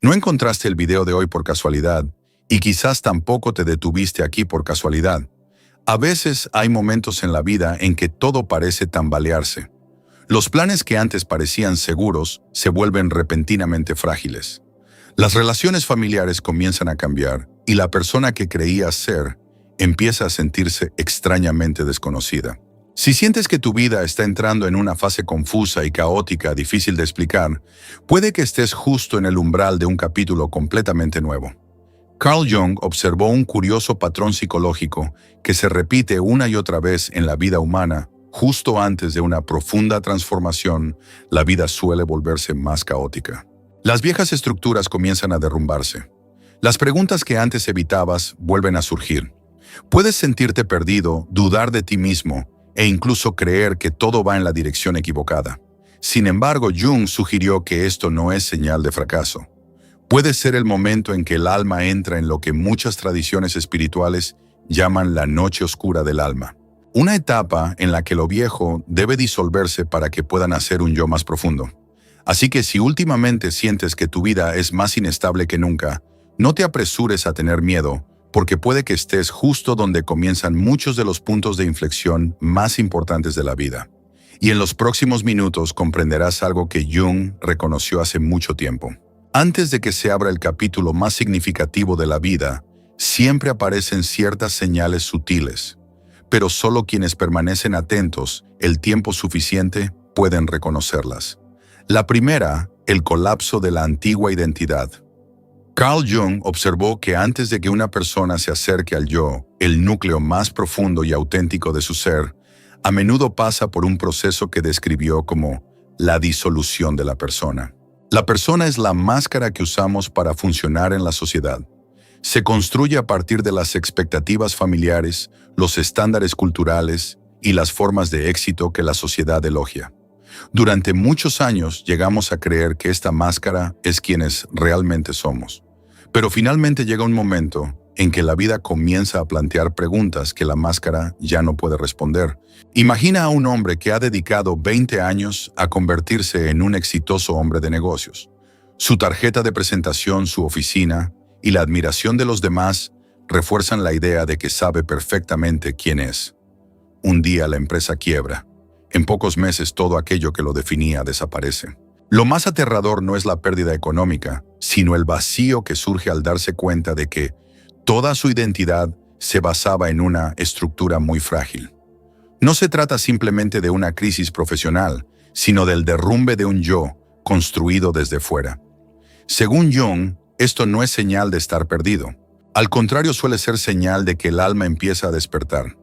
No encontraste el video de hoy por casualidad y quizás tampoco te detuviste aquí por casualidad. A veces hay momentos en la vida en que todo parece tambalearse. Los planes que antes parecían seguros se vuelven repentinamente frágiles. Las relaciones familiares comienzan a cambiar y la persona que creías ser empieza a sentirse extrañamente desconocida. Si sientes que tu vida está entrando en una fase confusa y caótica, difícil de explicar, puede que estés justo en el umbral de un capítulo completamente nuevo. Carl Jung observó un curioso patrón psicológico que se repite una y otra vez en la vida humana. Justo antes de una profunda transformación, la vida suele volverse más caótica. Las viejas estructuras comienzan a derrumbarse. Las preguntas que antes evitabas vuelven a surgir. Puedes sentirte perdido, dudar de ti mismo e incluso creer que todo va en la dirección equivocada. Sin embargo, Jung sugirió que esto no es señal de fracaso. Puede ser el momento en que el alma entra en lo que muchas tradiciones espirituales llaman la noche oscura del alma. Una etapa en la que lo viejo debe disolverse para que pueda nacer un yo más profundo. Así que si últimamente sientes que tu vida es más inestable que nunca, no te apresures a tener miedo, porque puede que estés justo donde comienzan muchos de los puntos de inflexión más importantes de la vida. Y en los próximos minutos comprenderás algo que Jung reconoció hace mucho tiempo. Antes de que se abra el capítulo más significativo de la vida, siempre aparecen ciertas señales sutiles, pero solo quienes permanecen atentos el tiempo suficiente pueden reconocerlas. La primera, el colapso de la antigua identidad. Carl Jung observó que antes de que una persona se acerque al yo, el núcleo más profundo y auténtico de su ser, a menudo pasa por un proceso que describió como la disolución de la persona. La persona es la máscara que usamos para funcionar en la sociedad. Se construye a partir de las expectativas familiares, los estándares culturales y las formas de éxito que la sociedad elogia. Durante muchos años llegamos a creer que esta máscara es quienes realmente somos. Pero finalmente llega un momento en que la vida comienza a plantear preguntas que la máscara ya no puede responder. Imagina a un hombre que ha dedicado 20 años a convertirse en un exitoso hombre de negocios. Su tarjeta de presentación, su oficina y la admiración de los demás refuerzan la idea de que sabe perfectamente quién es. Un día la empresa quiebra. En pocos meses todo aquello que lo definía desaparece. Lo más aterrador no es la pérdida económica, sino el vacío que surge al darse cuenta de que toda su identidad se basaba en una estructura muy frágil. No se trata simplemente de una crisis profesional, sino del derrumbe de un yo construido desde fuera. Según Jung, esto no es señal de estar perdido. Al contrario, suele ser señal de que el alma empieza a despertar.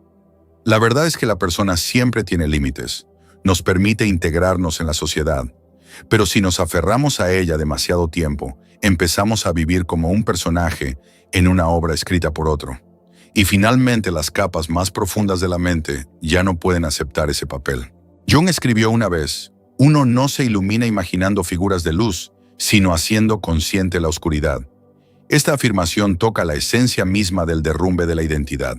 La verdad es que la persona siempre tiene límites. Nos permite integrarnos en la sociedad. Pero si nos aferramos a ella demasiado tiempo, empezamos a vivir como un personaje en una obra escrita por otro. Y finalmente las capas más profundas de la mente ya no pueden aceptar ese papel. Jung escribió una vez, uno no se ilumina imaginando figuras de luz, sino haciendo consciente la oscuridad. Esta afirmación toca la esencia misma del derrumbe de la identidad.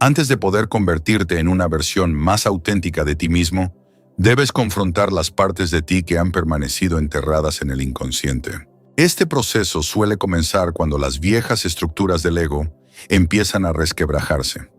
Antes de poder convertirte en una versión más auténtica de ti mismo, debes confrontar las partes de ti que han permanecido enterradas en el inconsciente. Este proceso suele comenzar cuando las viejas estructuras del ego empiezan a resquebrajarse.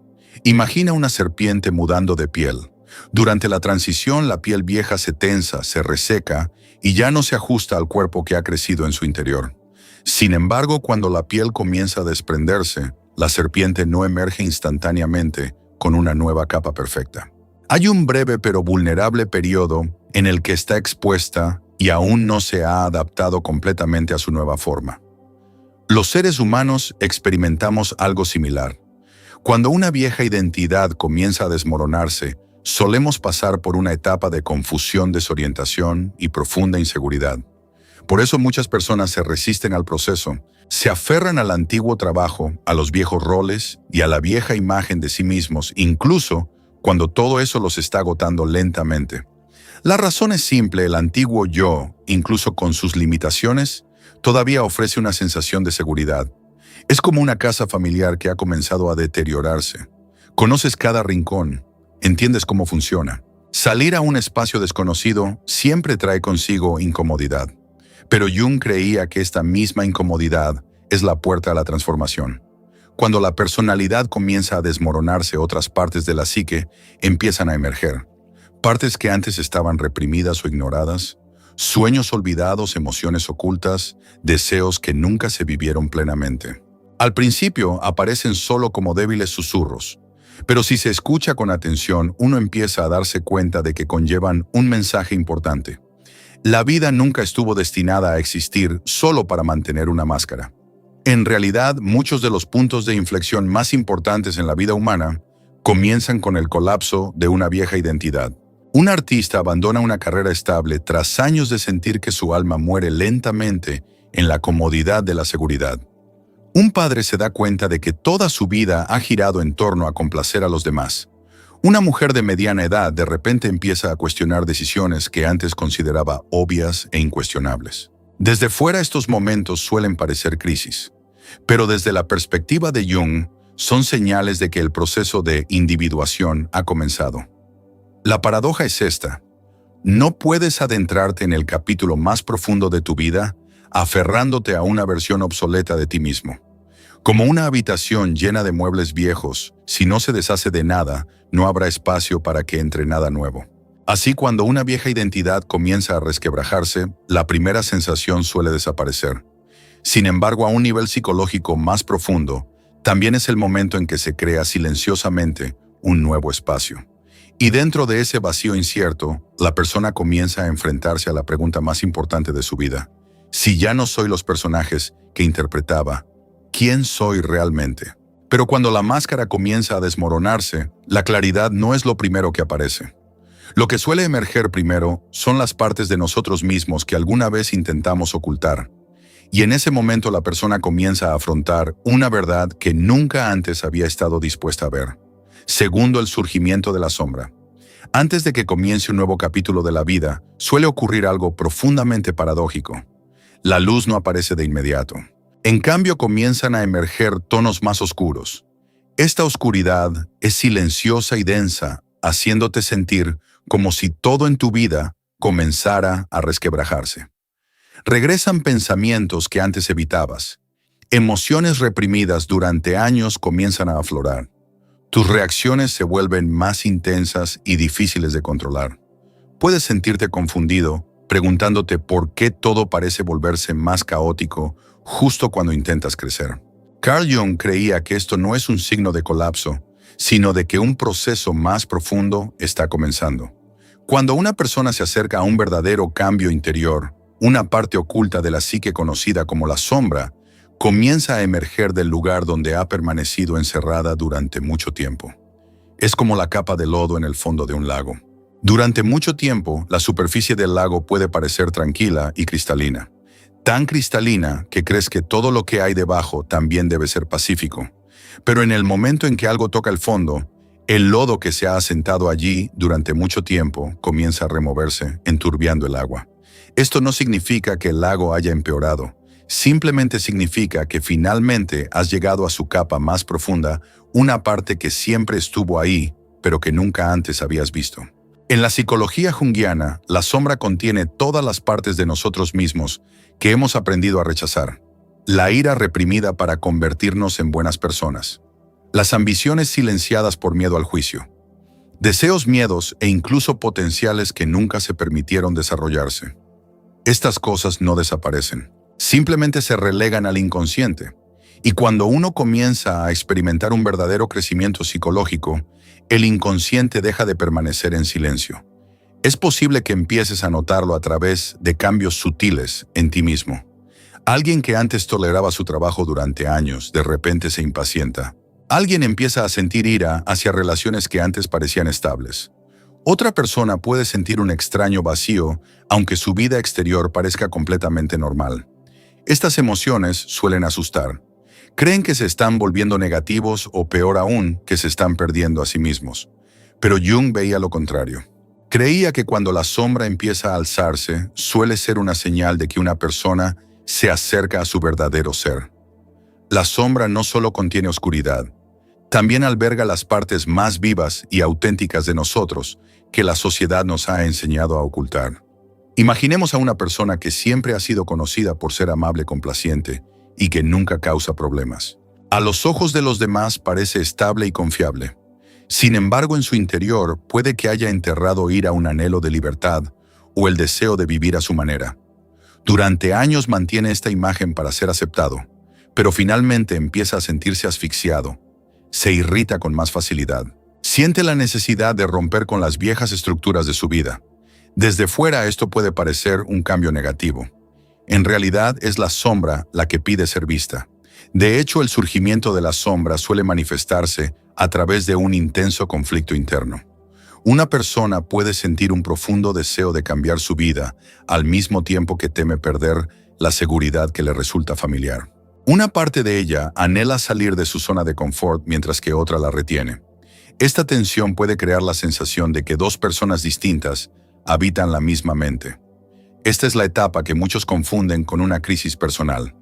Imagina una serpiente mudando de piel. Durante la transición, la piel vieja se tensa, se reseca y ya no se ajusta al cuerpo que ha crecido en su interior. Sin embargo, cuando la piel comienza a desprenderse, la serpiente no emerge instantáneamente con una nueva capa perfecta. Hay un breve pero vulnerable periodo en el que está expuesta y aún no se ha adaptado completamente a su nueva forma. Los seres humanos experimentamos algo similar. Cuando una vieja identidad comienza a desmoronarse, solemos pasar por una etapa de confusión, desorientación y profunda inseguridad. Por eso muchas personas se resisten al proceso, se aferran al antiguo trabajo, a los viejos roles y a la vieja imagen de sí mismos, incluso cuando todo eso los está agotando lentamente. La razón es simple, el antiguo yo, incluso con sus limitaciones, todavía ofrece una sensación de seguridad. Es como una casa familiar que ha comenzado a deteriorarse. Conoces cada rincón, entiendes cómo funciona. Salir a un espacio desconocido siempre trae consigo incomodidad. Pero Jung creía que esta misma incomodidad es la puerta a la transformación. Cuando la personalidad comienza a desmoronarse, otras partes de la psique empiezan a emerger. Partes que antes estaban reprimidas o ignoradas, sueños olvidados, emociones ocultas, deseos que nunca se vivieron plenamente. Al principio aparecen solo como débiles susurros, pero si se escucha con atención, uno empieza a darse cuenta de que conllevan un mensaje importante. La vida nunca estuvo destinada a existir solo para mantener una máscara. En realidad, muchos de los puntos de inflexión más importantes en la vida humana comienzan con el colapso de una vieja identidad. Un artista abandona una carrera estable tras años de sentir que su alma muere lentamente en la comodidad de la seguridad. Un padre se da cuenta de que toda su vida ha girado en torno a complacer a los demás. Una mujer de mediana edad de repente empieza a cuestionar decisiones que antes consideraba obvias e incuestionables. Desde fuera estos momentos suelen parecer crisis, pero desde la perspectiva de Jung son señales de que el proceso de individuación ha comenzado. La paradoja es esta: no puedes adentrarte en el capítulo más profundo de tu vida aferrándote a una versión obsoleta de ti mismo. Como una habitación llena de muebles viejos, si no se deshace de nada, no habrá espacio para que entre nada nuevo. Así, cuando una vieja identidad comienza a resquebrajarse, la primera sensación suele desaparecer. Sin embargo, a un nivel psicológico más profundo, también es el momento en que se crea silenciosamente un nuevo espacio. Y dentro de ese vacío incierto, la persona comienza a enfrentarse a la pregunta más importante de su vida. Si ya no soy los personajes que interpretaba, ¿quién soy realmente? Pero cuando la máscara comienza a desmoronarse, la claridad no es lo primero que aparece. Lo que suele emerger primero son las partes de nosotros mismos que alguna vez intentamos ocultar. Y en ese momento la persona comienza a afrontar una verdad que nunca antes había estado dispuesta a ver. Segundo, el surgimiento de la sombra. Antes de que comience un nuevo capítulo de la vida, suele ocurrir algo profundamente paradójico. La luz no aparece de inmediato. En cambio, comienzan a emerger tonos más oscuros. Esta oscuridad es silenciosa y densa, haciéndote sentir como si todo en tu vida comenzara a resquebrajarse. Regresan pensamientos que antes evitabas. Emociones reprimidas durante años comienzan a aflorar. Tus reacciones se vuelven más intensas y difíciles de controlar. Puedes sentirte confundido, preguntándote por qué todo parece volverse más caótico justo cuando intentas crecer. Carl Jung creía que esto no es un signo de colapso, sino de que un proceso más profundo está comenzando. Cuando una persona se acerca a un verdadero cambio interior, una parte oculta de la psique conocida como la sombra comienza a emerger del lugar donde ha permanecido encerrada durante mucho tiempo. Es como la capa de lodo en el fondo de un lago. Durante mucho tiempo, la superficie del lago puede parecer tranquila y cristalina. Tan cristalina que crees que todo lo que hay debajo también debe ser pacífico. Pero en el momento en que algo toca el fondo, el lodo que se ha asentado allí durante mucho tiempo comienza a removerse, enturbiando el agua. Esto no significa que el lago haya empeorado. Simplemente significa que finalmente has llegado a su capa más profunda, una parte que siempre estuvo ahí, pero que nunca antes habías visto. En la psicología junguiana, la sombra contiene todas las partes de nosotros mismos que hemos aprendido a rechazar. La ira reprimida para convertirnos en buenas personas. Las ambiciones silenciadas por miedo al juicio. Deseos, miedos e incluso potenciales que nunca se permitieron desarrollarse. Estas cosas no desaparecen. Simplemente se relegan al inconsciente. Y cuando uno comienza a experimentar un verdadero crecimiento psicológico, el inconsciente deja de permanecer en silencio. Es posible que empieces a notarlo a través de cambios sutiles en ti mismo. Alguien que antes toleraba su trabajo durante años, de repente se impacienta. Alguien empieza a sentir ira hacia relaciones que antes parecían estables. Otra persona puede sentir un extraño vacío, aunque su vida exterior parezca completamente normal. Estas emociones suelen asustar. Creen que se están volviendo negativos o, peor aún, que se están perdiendo a sí mismos. Pero Jung veía lo contrario. Creía que cuando la sombra empieza a alzarse, suele ser una señal de que una persona se acerca a su verdadero ser. La sombra no solo contiene oscuridad, también alberga las partes más vivas y auténticas de nosotros que la sociedad nos ha enseñado a ocultar. Imaginemos a una persona que siempre ha sido conocida por ser amable, complaciente y que nunca causa problemas. A los ojos de los demás parece estable y confiable. Sin embargo, en su interior puede que haya enterrado ira, un anhelo de libertad o el deseo de vivir a su manera. Durante años mantiene esta imagen para ser aceptado, pero finalmente empieza a sentirse asfixiado. Se irrita con más facilidad. Siente la necesidad de romper con las viejas estructuras de su vida. Desde fuera esto puede parecer un cambio negativo. En realidad es la sombra la que pide ser vista. De hecho, el surgimiento de la sombra suele manifestarse a través de un intenso conflicto interno. Una persona puede sentir un profundo deseo de cambiar su vida, al mismo tiempo que teme perder la seguridad que le resulta familiar. Una parte de ella anhela salir de su zona de confort mientras que otra la retiene. Esta tensión puede crear la sensación de que dos personas distintas habitan la misma mente. Esta es la etapa que muchos confunden con una crisis personal.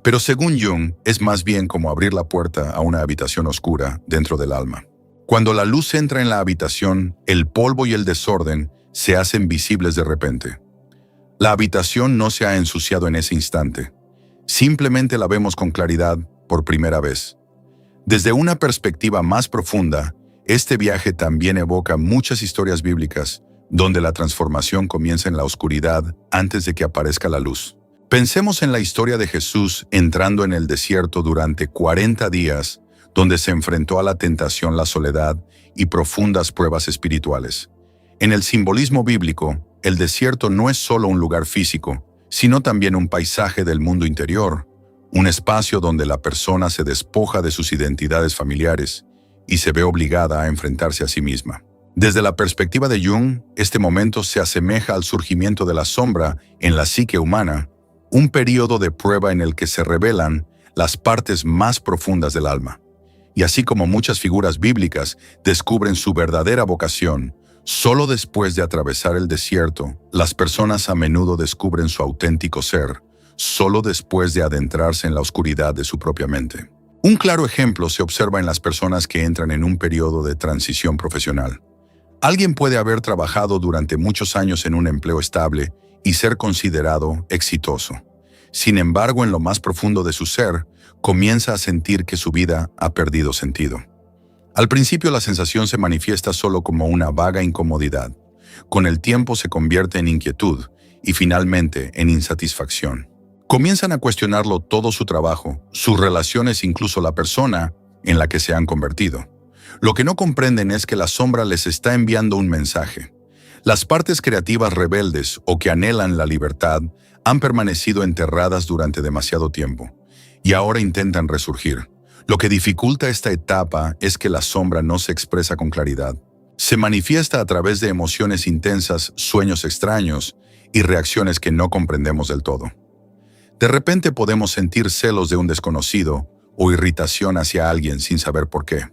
Pero según Jung, es más bien como abrir la puerta a una habitación oscura dentro del alma. Cuando la luz entra en la habitación, el polvo y el desorden se hacen visibles de repente. La habitación no se ha ensuciado en ese instante. Simplemente la vemos con claridad por primera vez. Desde una perspectiva más profunda, este viaje también evoca muchas historias bíblicas donde la transformación comienza en la oscuridad antes de que aparezca la luz. Pensemos en la historia de Jesús entrando en el desierto durante 40 días, donde se enfrentó a la tentación, la soledad y profundas pruebas espirituales. En el simbolismo bíblico, el desierto no es solo un lugar físico, sino también un paisaje del mundo interior, un espacio donde la persona se despoja de sus identidades familiares y se ve obligada a enfrentarse a sí misma. Desde la perspectiva de Jung, este momento se asemeja al surgimiento de la sombra en la psique humana, un período de prueba en el que se revelan las partes más profundas del alma. Y así como muchas figuras bíblicas descubren su verdadera vocación, solo después de atravesar el desierto, las personas a menudo descubren su auténtico ser, solo después de adentrarse en la oscuridad de su propia mente. Un claro ejemplo se observa en las personas que entran en un periodo de transición profesional. Alguien puede haber trabajado durante muchos años en un empleo estable y ser considerado exitoso. Sin embargo, en lo más profundo de su ser, comienza a sentir que su vida ha perdido sentido. Al principio la sensación se manifiesta solo como una vaga incomodidad. Con el tiempo se convierte en inquietud y finalmente en insatisfacción. Comienzan a cuestionarlo todo su trabajo, sus relaciones, incluso la persona en la que se han convertido. Lo que no comprenden es que la sombra les está enviando un mensaje. Las partes creativas rebeldes o que anhelan la libertad han permanecido enterradas durante demasiado tiempo y ahora intentan resurgir. Lo que dificulta esta etapa es que la sombra no se expresa con claridad. Se manifiesta a través de emociones intensas, sueños extraños y reacciones que no comprendemos del todo. De repente podemos sentir celos de un desconocido o irritación hacia alguien sin saber por qué.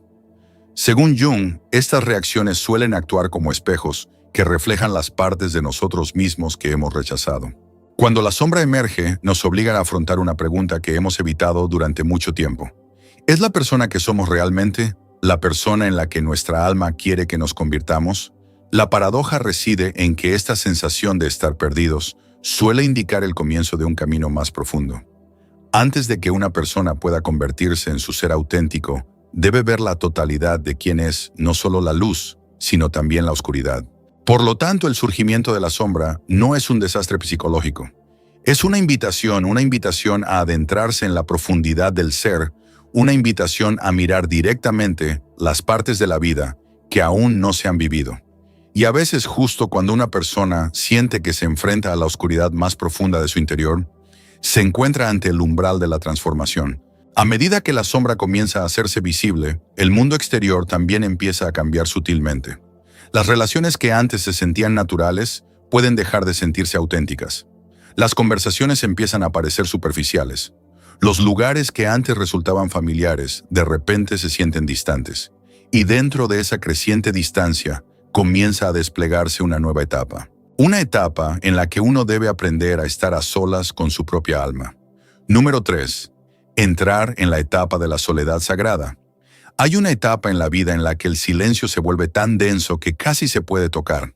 Según Jung, estas reacciones suelen actuar como espejos que reflejan las partes de nosotros mismos que hemos rechazado. Cuando la sombra emerge, nos obliga a afrontar una pregunta que hemos evitado durante mucho tiempo. ¿Es la persona que somos realmente la persona en la que nuestra alma quiere que nos convirtamos? La paradoja reside en que esta sensación de estar perdidos suele indicar el comienzo de un camino más profundo. Antes de que una persona pueda convertirse en su ser auténtico, debe ver la totalidad de quién es, no solo la luz, sino también la oscuridad. Por lo tanto, el surgimiento de la sombra no es un desastre psicológico. Es una invitación a adentrarse en la profundidad del ser, una invitación a mirar directamente las partes de la vida que aún no se han vivido. Y a veces, justo cuando una persona siente que se enfrenta a la oscuridad más profunda de su interior, se encuentra ante el umbral de la transformación. A medida que la sombra comienza a hacerse visible, el mundo exterior también empieza a cambiar sutilmente. Las relaciones que antes se sentían naturales pueden dejar de sentirse auténticas. Las conversaciones empiezan a parecer superficiales. Los lugares que antes resultaban familiares de repente se sienten distantes. Y dentro de esa creciente distancia comienza a desplegarse una nueva etapa. Una etapa en la que uno debe aprender a estar a solas con su propia alma. Número 3. Entrar en la etapa de la soledad sagrada. Hay una etapa en la vida en la que el silencio se vuelve tan denso que casi se puede tocar.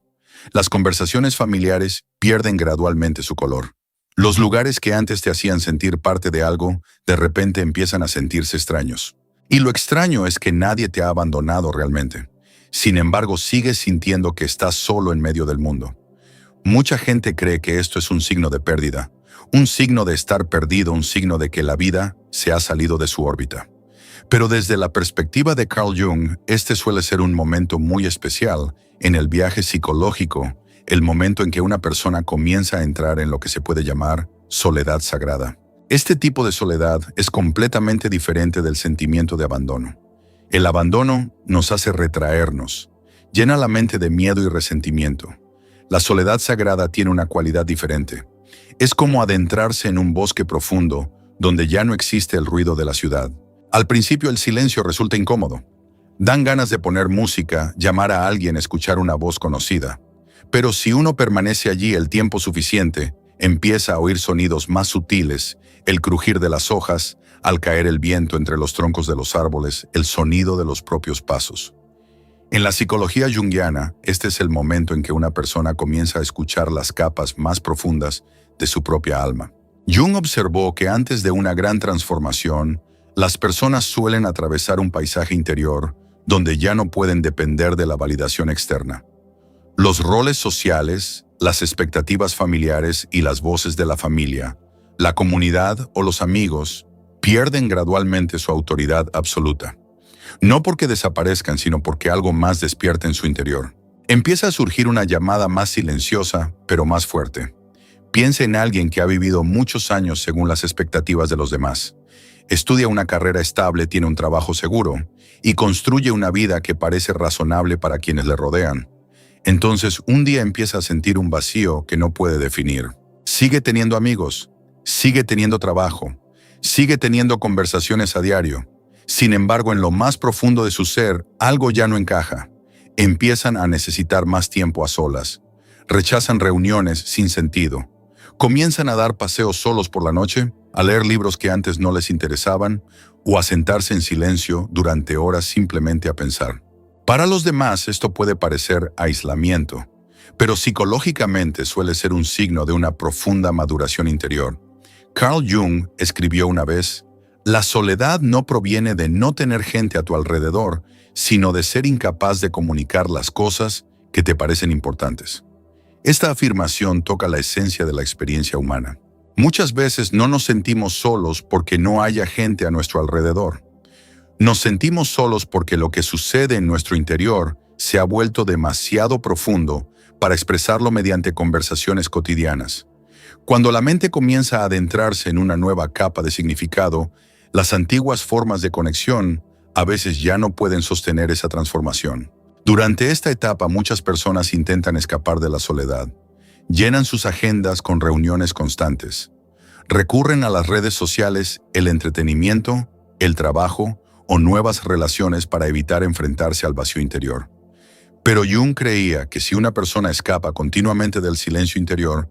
Las conversaciones familiares pierden gradualmente su color. Los lugares que antes te hacían sentir parte de algo, de repente empiezan a sentirse extraños. Y lo extraño es que nadie te ha abandonado realmente. Sin embargo, sigues sintiendo que estás solo en medio del mundo. Mucha gente cree que esto es un signo de pérdida, un signo de estar perdido, un signo de que la vida se ha salido de su órbita. Pero desde la perspectiva de Carl Jung, este suele ser un momento muy especial en el viaje psicológico, el momento en que una persona comienza a entrar en lo que se puede llamar soledad sagrada. Este tipo de soledad es completamente diferente del sentimiento de abandono. El abandono nos hace retraernos, llena la mente de miedo y resentimiento. La soledad sagrada tiene una cualidad diferente. Es como adentrarse en un bosque profundo donde ya no existe el ruido de la ciudad. Al principio el silencio resulta incómodo. Dan ganas de poner música, llamar a alguien, escuchar una voz conocida. Pero si uno permanece allí el tiempo suficiente, empieza a oír sonidos más sutiles, el crujir de las hojas, al caer el viento entre los troncos de los árboles, el sonido de los propios pasos. En la psicología junguiana, este es el momento en que una persona comienza a escuchar las capas más profundas de su propia alma. Jung observó que antes de una gran transformación, las personas suelen atravesar un paisaje interior donde ya no pueden depender de la validación externa. Los roles sociales, las expectativas familiares y las voces de la familia, la comunidad o los amigos pierden gradualmente su autoridad absoluta. No porque desaparezcan, sino porque algo más despierta en su interior. Empieza a surgir una llamada más silenciosa, pero más fuerte. Piensa en alguien que ha vivido muchos años según las expectativas de los demás. Estudia una carrera estable, tiene un trabajo seguro y construye una vida que parece razonable para quienes le rodean. Entonces, un día empieza a sentir un vacío que no puede definir. Sigue teniendo amigos, sigue teniendo trabajo, sigue teniendo conversaciones a diario. Sin embargo, en lo más profundo de su ser, algo ya no encaja. Empiezan a necesitar más tiempo a solas. Rechazan reuniones sin sentido. Comienzan a dar paseos solos por la noche, a leer libros que antes no les interesaban, o a sentarse en silencio durante horas simplemente a pensar. Para los demás esto puede parecer aislamiento, pero psicológicamente suele ser un signo de una profunda maduración interior. Carl Jung escribió una vez: «La soledad no proviene de no tener gente a tu alrededor, sino de ser incapaz de comunicar las cosas que te parecen importantes». Esta afirmación toca la esencia de la experiencia humana. Muchas veces no nos sentimos solos porque no haya gente a nuestro alrededor. Nos sentimos solos porque lo que sucede en nuestro interior se ha vuelto demasiado profundo para expresarlo mediante conversaciones cotidianas. Cuando la mente comienza a adentrarse en una nueva capa de significado, las antiguas formas de conexión a veces ya no pueden sostener esa transformación. Durante esta etapa, muchas personas intentan escapar de la soledad. Llenan sus agendas con reuniones constantes. Recurren a las redes sociales, el entretenimiento, el trabajo o nuevas relaciones para evitar enfrentarse al vacío interior. Pero Jung creía que si una persona escapa continuamente del silencio interior,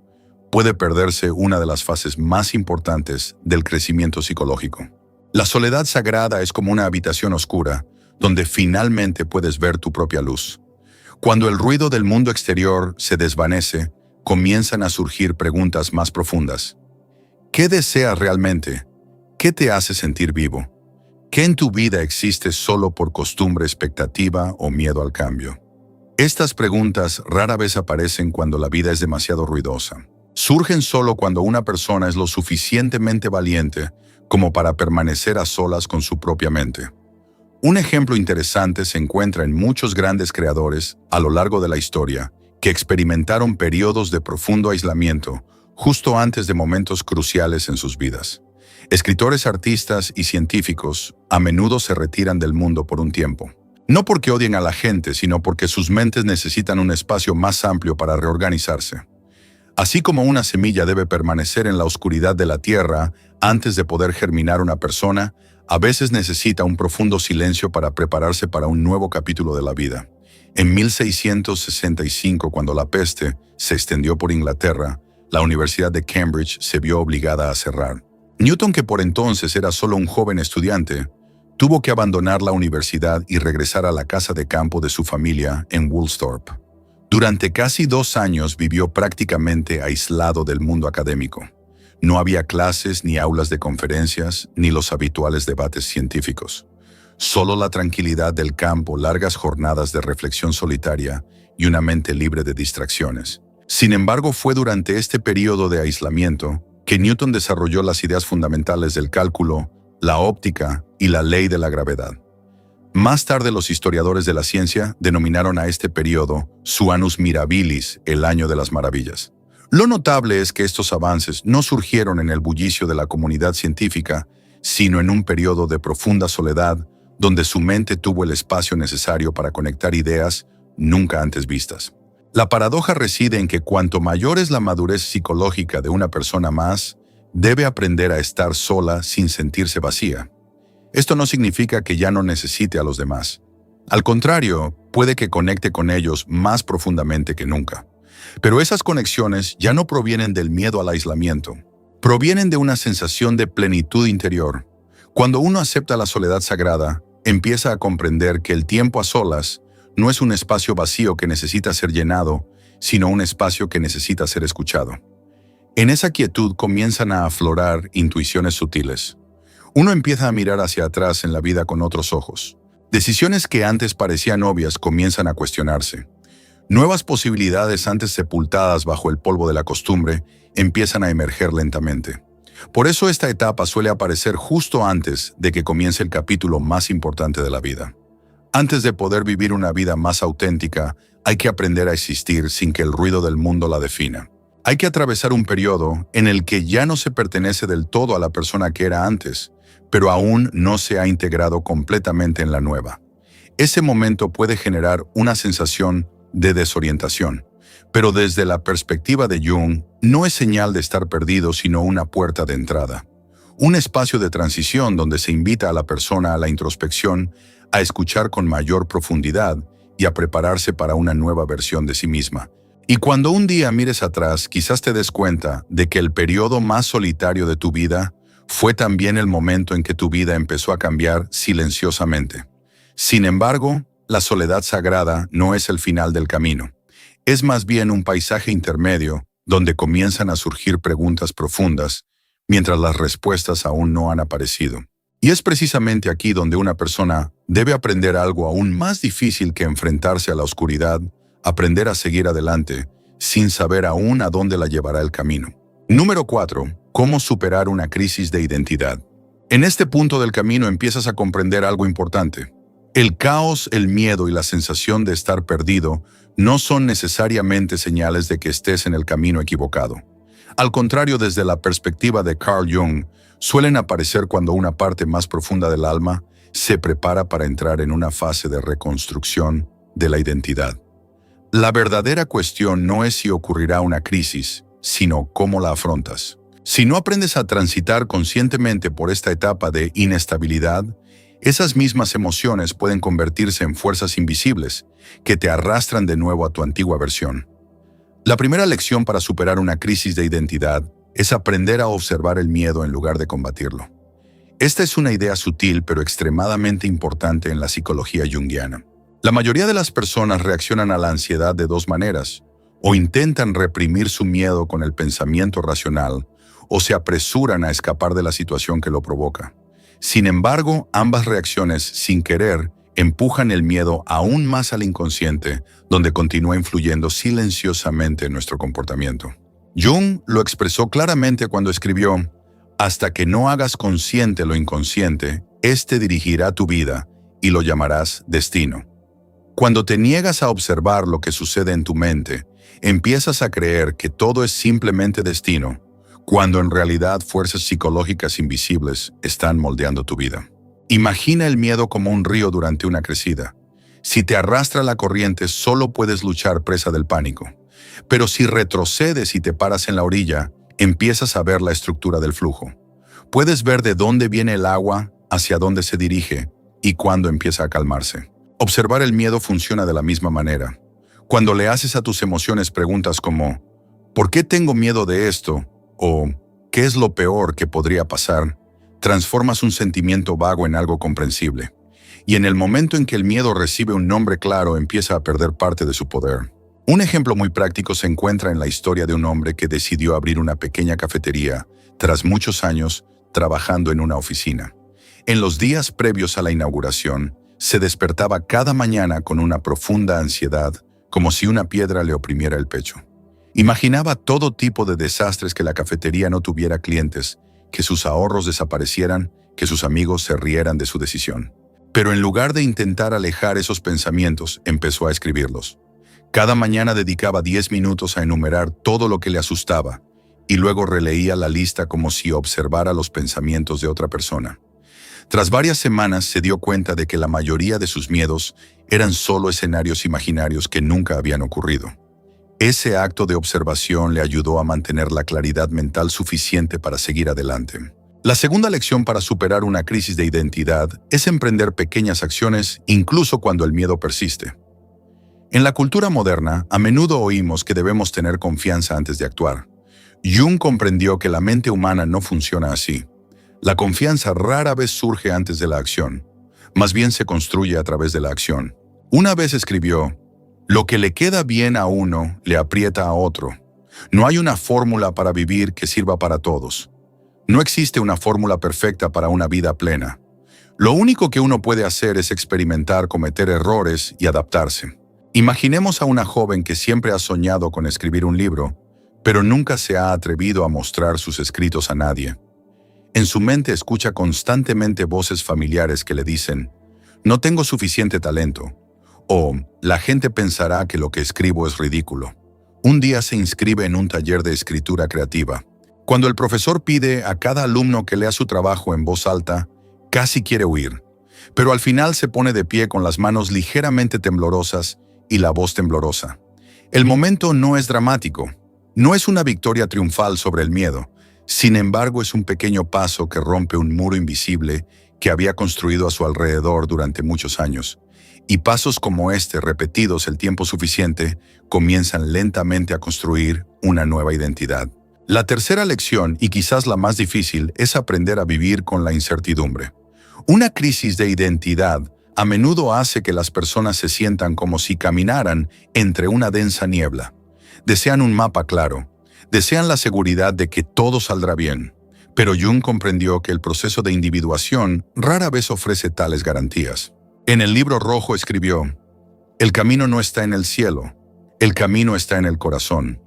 puede perderse una de las fases más importantes del crecimiento psicológico. La soledad sagrada es como una habitación oscura, donde finalmente puedes ver tu propia luz. Cuando el ruido del mundo exterior se desvanece, comienzan a surgir preguntas más profundas. ¿Qué deseas realmente? ¿Qué te hace sentir vivo? ¿Qué en tu vida existe solo por costumbre, expectativa o miedo al cambio? Estas preguntas rara vez aparecen cuando la vida es demasiado ruidosa. Surgen solo cuando una persona es lo suficientemente valiente como para permanecer a solas con su propia mente. Un ejemplo interesante se encuentra en muchos grandes creadores a lo largo de la historia que experimentaron periodos de profundo aislamiento justo antes de momentos cruciales en sus vidas. Escritores, artistas y científicos a menudo se retiran del mundo por un tiempo. No porque odien a la gente, sino porque sus mentes necesitan un espacio más amplio para reorganizarse. Así como una semilla debe permanecer en la oscuridad de la tierra antes de poder germinar una persona, a veces necesita un profundo silencio para prepararse para un nuevo capítulo de la vida. En 1665, cuando la peste se extendió por Inglaterra, la Universidad de Cambridge se vio obligada a cerrar. Newton, que por entonces era solo un joven estudiante, tuvo que abandonar la universidad y regresar a la casa de campo de su familia en Woolsthorpe. Durante casi 2 años vivió prácticamente aislado del mundo académico. No había clases ni aulas de conferencias, ni los habituales debates científicos. Solo la tranquilidad del campo, largas jornadas de reflexión solitaria y una mente libre de distracciones. Sin embargo, fue durante este periodo de aislamiento que Newton desarrolló las ideas fundamentales del cálculo, la óptica y la ley de la gravedad. Más tarde, los historiadores de la ciencia denominaron a este periodo su Annus Mirabilis, el año de las maravillas. Lo notable es que estos avances no surgieron en el bullicio de la comunidad científica, sino en un periodo de profunda soledad, donde su mente tuvo el espacio necesario para conectar ideas nunca antes vistas. La paradoja reside en que cuanto mayor es la madurez psicológica de una persona más, debe aprender a estar sola sin sentirse vacía. Esto no significa que ya no necesite a los demás. Al contrario, puede que conecte con ellos más profundamente que nunca. Pero esas conexiones ya no provienen del miedo al aislamiento. Provienen de una sensación de plenitud interior. Cuando uno acepta la soledad sagrada, empieza a comprender que el tiempo a solas no es un espacio vacío que necesita ser llenado, sino un espacio que necesita ser escuchado. En esa quietud comienzan a aflorar intuiciones sutiles. Uno empieza a mirar hacia atrás en la vida con otros ojos. Decisiones que antes parecían obvias comienzan a cuestionarse. Nuevas posibilidades antes sepultadas bajo el polvo de la costumbre empiezan a emerger lentamente. Por eso esta etapa suele aparecer justo antes de que comience el capítulo más importante de la vida. Antes de poder vivir una vida más auténtica, hay que aprender a existir sin que el ruido del mundo la defina. Hay que atravesar un periodo en el que ya no se pertenece del todo a la persona que era antes, pero aún no se ha integrado completamente en la nueva. Ese momento puede generar una sensación de desorientación, pero desde la perspectiva de Jung, no es señal de estar perdido, sino una puerta de entrada. Un espacio de transición donde se invita a la persona a la introspección, a escuchar con mayor profundidad y a prepararse para una nueva versión de sí misma. Y cuando un día mires atrás, quizás te des cuenta de que el periodo más solitario de tu vida fue también el momento en que tu vida empezó a cambiar silenciosamente. Sin embargo, la soledad sagrada no es el final del camino. Es más bien un paisaje intermedio donde comienzan a surgir preguntas profundas, mientras las respuestas aún no han aparecido. Y es precisamente aquí donde una persona debe aprender algo aún más difícil que enfrentarse a la oscuridad, aprender a seguir adelante, sin saber aún a dónde la llevará el camino. Número 4. ¿Cómo superar una crisis de identidad? En este punto del camino empiezas a comprender algo importante. El caos, el miedo y la sensación de estar perdido no son necesariamente señales de que estés en el camino equivocado. Al contrario, desde la perspectiva de Carl Jung, suelen aparecer cuando una parte más profunda del alma se prepara para entrar en una fase de reconstrucción de la identidad. La verdadera cuestión no es si ocurrirá una crisis, sino cómo la afrontas. Si no aprendes a transitar conscientemente por esta etapa de inestabilidad, esas mismas emociones pueden convertirse en fuerzas invisibles que te arrastran de nuevo a tu antigua versión. La primera lección para superar una crisis de identidad es aprender a observar el miedo en lugar de combatirlo. Esta es una idea sutil pero extremadamente importante en la psicología junguiana. La mayoría de las personas reaccionan a la ansiedad de dos maneras: o intentan reprimir su miedo con el pensamiento racional, o se apresuran a escapar de la situación que lo provoca. Sin embargo, ambas reacciones, sin querer, empujan el miedo aún más al inconsciente, donde continúa influyendo silenciosamente en nuestro comportamiento. Jung lo expresó claramente cuando escribió: «Hasta que no hagas consciente lo inconsciente, éste dirigirá tu vida y lo llamarás destino». Cuando te niegas a observar lo que sucede en tu mente, empiezas a creer que todo es simplemente destino, cuando en realidad fuerzas psicológicas invisibles están moldeando tu vida. Imagina el miedo como un río durante una crecida. Si te arrastra la corriente, solo puedes luchar presa del pánico. Pero si retrocedes y te paras en la orilla, empiezas a ver la estructura del flujo. Puedes ver de dónde viene el agua, hacia dónde se dirige y cuándo empieza a calmarse. Observar el miedo funciona de la misma manera. Cuando le haces a tus emociones preguntas como ¿por qué tengo miedo de esto? O ¿qué es lo peor que podría pasar?, transformas un sentimiento vago en algo comprensible. Y en el momento en que el miedo recibe un nombre claro, empieza a perder parte de su poder. Un ejemplo muy práctico se encuentra en la historia de un hombre que decidió abrir una pequeña cafetería tras muchos años trabajando en una oficina. En los días previos a la inauguración, se despertaba cada mañana con una profunda ansiedad, como si una piedra le oprimiera el pecho. Imaginaba todo tipo de desastres: que la cafetería no tuviera clientes, que sus ahorros desaparecieran, que sus amigos se rieran de su decisión. Pero en lugar de intentar alejar esos pensamientos, empezó a escribirlos. Cada mañana dedicaba 10 minutos a enumerar todo lo que le asustaba, y luego releía la lista como si observara los pensamientos de otra persona. Tras varias semanas se dio cuenta de que la mayoría de sus miedos eran solo escenarios imaginarios que nunca habían ocurrido. Ese acto de observación le ayudó a mantener la claridad mental suficiente para seguir adelante. La segunda lección para superar una crisis de identidad es emprender pequeñas acciones incluso cuando el miedo persiste. En la cultura moderna, a menudo oímos que debemos tener confianza antes de actuar. Jung comprendió que la mente humana no funciona así. La confianza rara vez surge antes de la acción, más bien se construye a través de la acción. Una vez escribió: "Lo que le queda bien a uno, le aprieta a otro. No hay una fórmula para vivir que sirva para todos. No existe una fórmula perfecta para una vida plena. Lo único que uno puede hacer es experimentar, cometer errores y adaptarse". Imaginemos a una joven que siempre ha soñado con escribir un libro, pero nunca se ha atrevido a mostrar sus escritos a nadie. En su mente escucha constantemente voces familiares que le dicen: "No tengo suficiente talento", o "La gente pensará que lo que escribo es ridículo". Un día se inscribe en un taller de escritura creativa. Cuando el profesor pide a cada alumno que lea su trabajo en voz alta, casi quiere huir, pero al final se pone de pie con las manos ligeramente temblorosas y la voz temblorosa. El momento no es dramático, no es una victoria triunfal sobre el miedo. Sin embargo, es un pequeño paso que rompe un muro invisible que había construido a su alrededor durante muchos años. Y pasos como este, repetidos el tiempo suficiente, comienzan lentamente a construir una nueva identidad. La tercera lección, y quizás la más difícil, es aprender a vivir con la incertidumbre. Una crisis de identidad a menudo hace que las personas se sientan como si caminaran entre una densa niebla. Desean un mapa claro, desean la seguridad de que todo saldrá bien. Pero Jung comprendió que el proceso de individuación rara vez ofrece tales garantías. En el libro rojo escribió: "El camino no está en el cielo, el camino está en el corazón.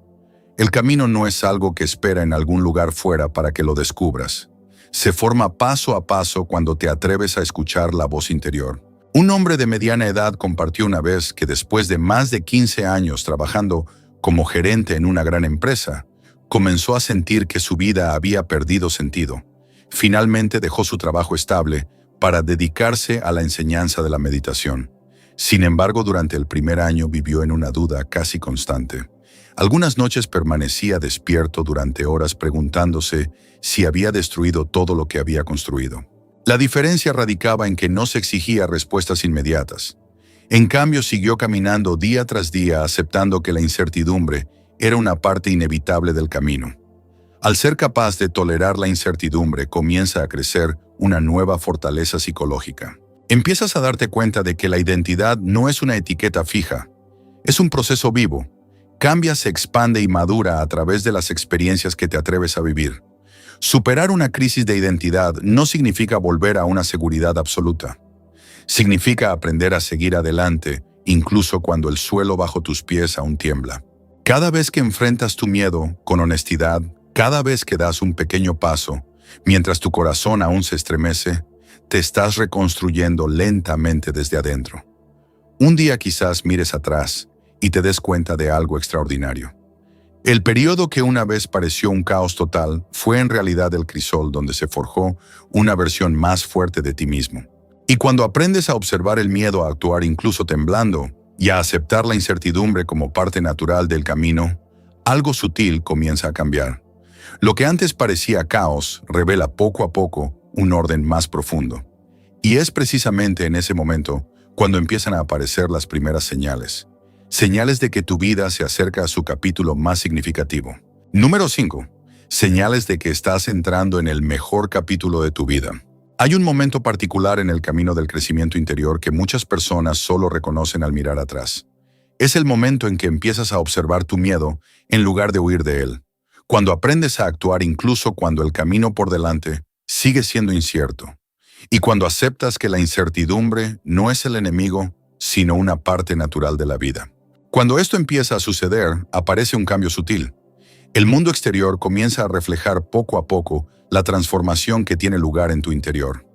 El camino no es algo que espera en algún lugar fuera para que lo descubras. Se forma paso a paso cuando te atreves a escuchar la voz interior". Un hombre de mediana edad compartió una vez que después de más de 15 años trabajando como gerente en una gran empresa, comenzó a sentir que su vida había perdido sentido. Finalmente dejó su trabajo estable para dedicarse a la enseñanza de la meditación. Sin embargo, durante el primer año vivió en una duda casi constante. Algunas noches permanecía despierto durante horas preguntándose si había destruido todo lo que había construido. La diferencia radicaba en que no se exigía respuestas inmediatas. En cambio, siguió caminando día tras día, aceptando que la incertidumbre era una parte inevitable del camino. Al ser capaz de tolerar la incertidumbre, comienza a crecer una nueva fortaleza psicológica. Empiezas a darte cuenta de que la identidad no es una etiqueta fija, es un proceso vivo. Cambia, se expande y madura a través de las experiencias que te atreves a vivir. Superar una crisis de identidad no significa volver a una seguridad absoluta. Significa aprender a seguir adelante, incluso cuando el suelo bajo tus pies aún tiembla. Cada vez que enfrentas tu miedo con honestidad, cada vez que das un pequeño paso, mientras tu corazón aún se estremece, te estás reconstruyendo lentamente desde adentro. Un día quizás mires atrás y te des cuenta de algo extraordinario. El periodo que una vez pareció un caos total fue en realidad el crisol donde se forjó una versión más fuerte de ti mismo. Y cuando aprendes a observar el miedo, a actuar incluso temblando, y a aceptar la incertidumbre como parte natural del camino, algo sutil comienza a cambiar. Lo que antes parecía caos revela poco a poco un orden más profundo. Y es precisamente en ese momento cuando empiezan a aparecer las primeras señales. Señales de que tu vida se acerca a su capítulo más significativo. Número 5. Señales de que estás entrando en el mejor capítulo de tu vida. Hay un momento particular en el camino del crecimiento interior que muchas personas solo reconocen al mirar atrás. Es el momento en que empiezas a observar tu miedo en lugar de huir de él. Cuando aprendes a actuar incluso cuando el camino por delante sigue siendo incierto. Y cuando aceptas que la incertidumbre no es el enemigo, sino una parte natural de la vida. Cuando esto empieza a suceder, aparece un cambio sutil. El mundo exterior comienza a reflejar poco a poco la transformación que tiene lugar en tu interior.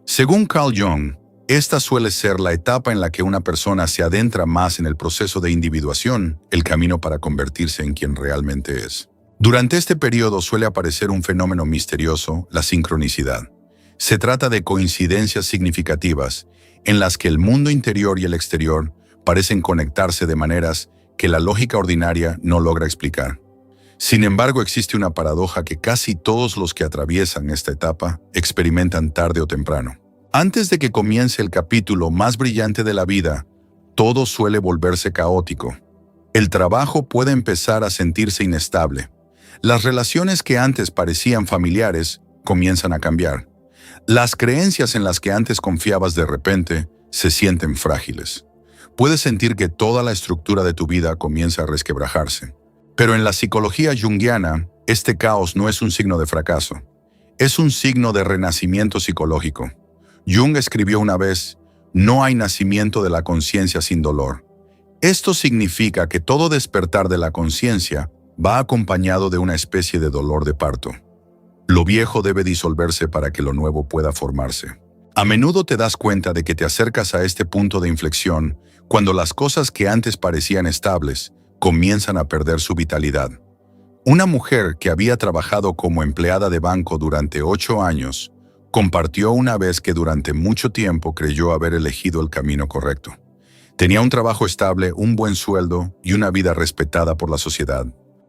Según Carl Jung, esta suele ser la etapa en la que una persona se adentra más en el proceso de individuación, el camino para convertirse en quien realmente es. Durante este periodo suele aparecer un fenómeno misterioso, la sincronicidad. Se trata de coincidencias significativas en las que el mundo interior y el exterior parecen conectarse de maneras que la lógica ordinaria no logra explicar. Sin embargo, existe una paradoja que casi todos los que atraviesan esta etapa experimentan tarde o temprano. Antes de que comience el capítulo más brillante de la vida, todo suele volverse caótico. El trabajo puede empezar a sentirse inestable. Las relaciones que antes parecían familiares comienzan a cambiar. Las creencias en las que antes confiabas de repente se sienten frágiles. Puedes sentir que toda la estructura de tu vida comienza a resquebrajarse. Pero en la psicología junguiana, este caos no es un signo de fracaso. Es un signo de renacimiento psicológico. Jung escribió una vez, no hay nacimiento de la conciencia sin dolor. Esto significa que todo despertar de la conciencia va acompañado de una especie de dolor de parto. Lo viejo debe disolverse para que lo nuevo pueda formarse. A menudo te das cuenta de que te acercas a este punto de inflexión cuando las cosas que antes parecían estables comienzan a perder su vitalidad. Una mujer que había trabajado como empleada de banco durante 8 años compartió una vez que durante mucho tiempo creyó haber elegido el camino correcto. Tenía un trabajo estable, un buen sueldo y una vida respetada por la sociedad.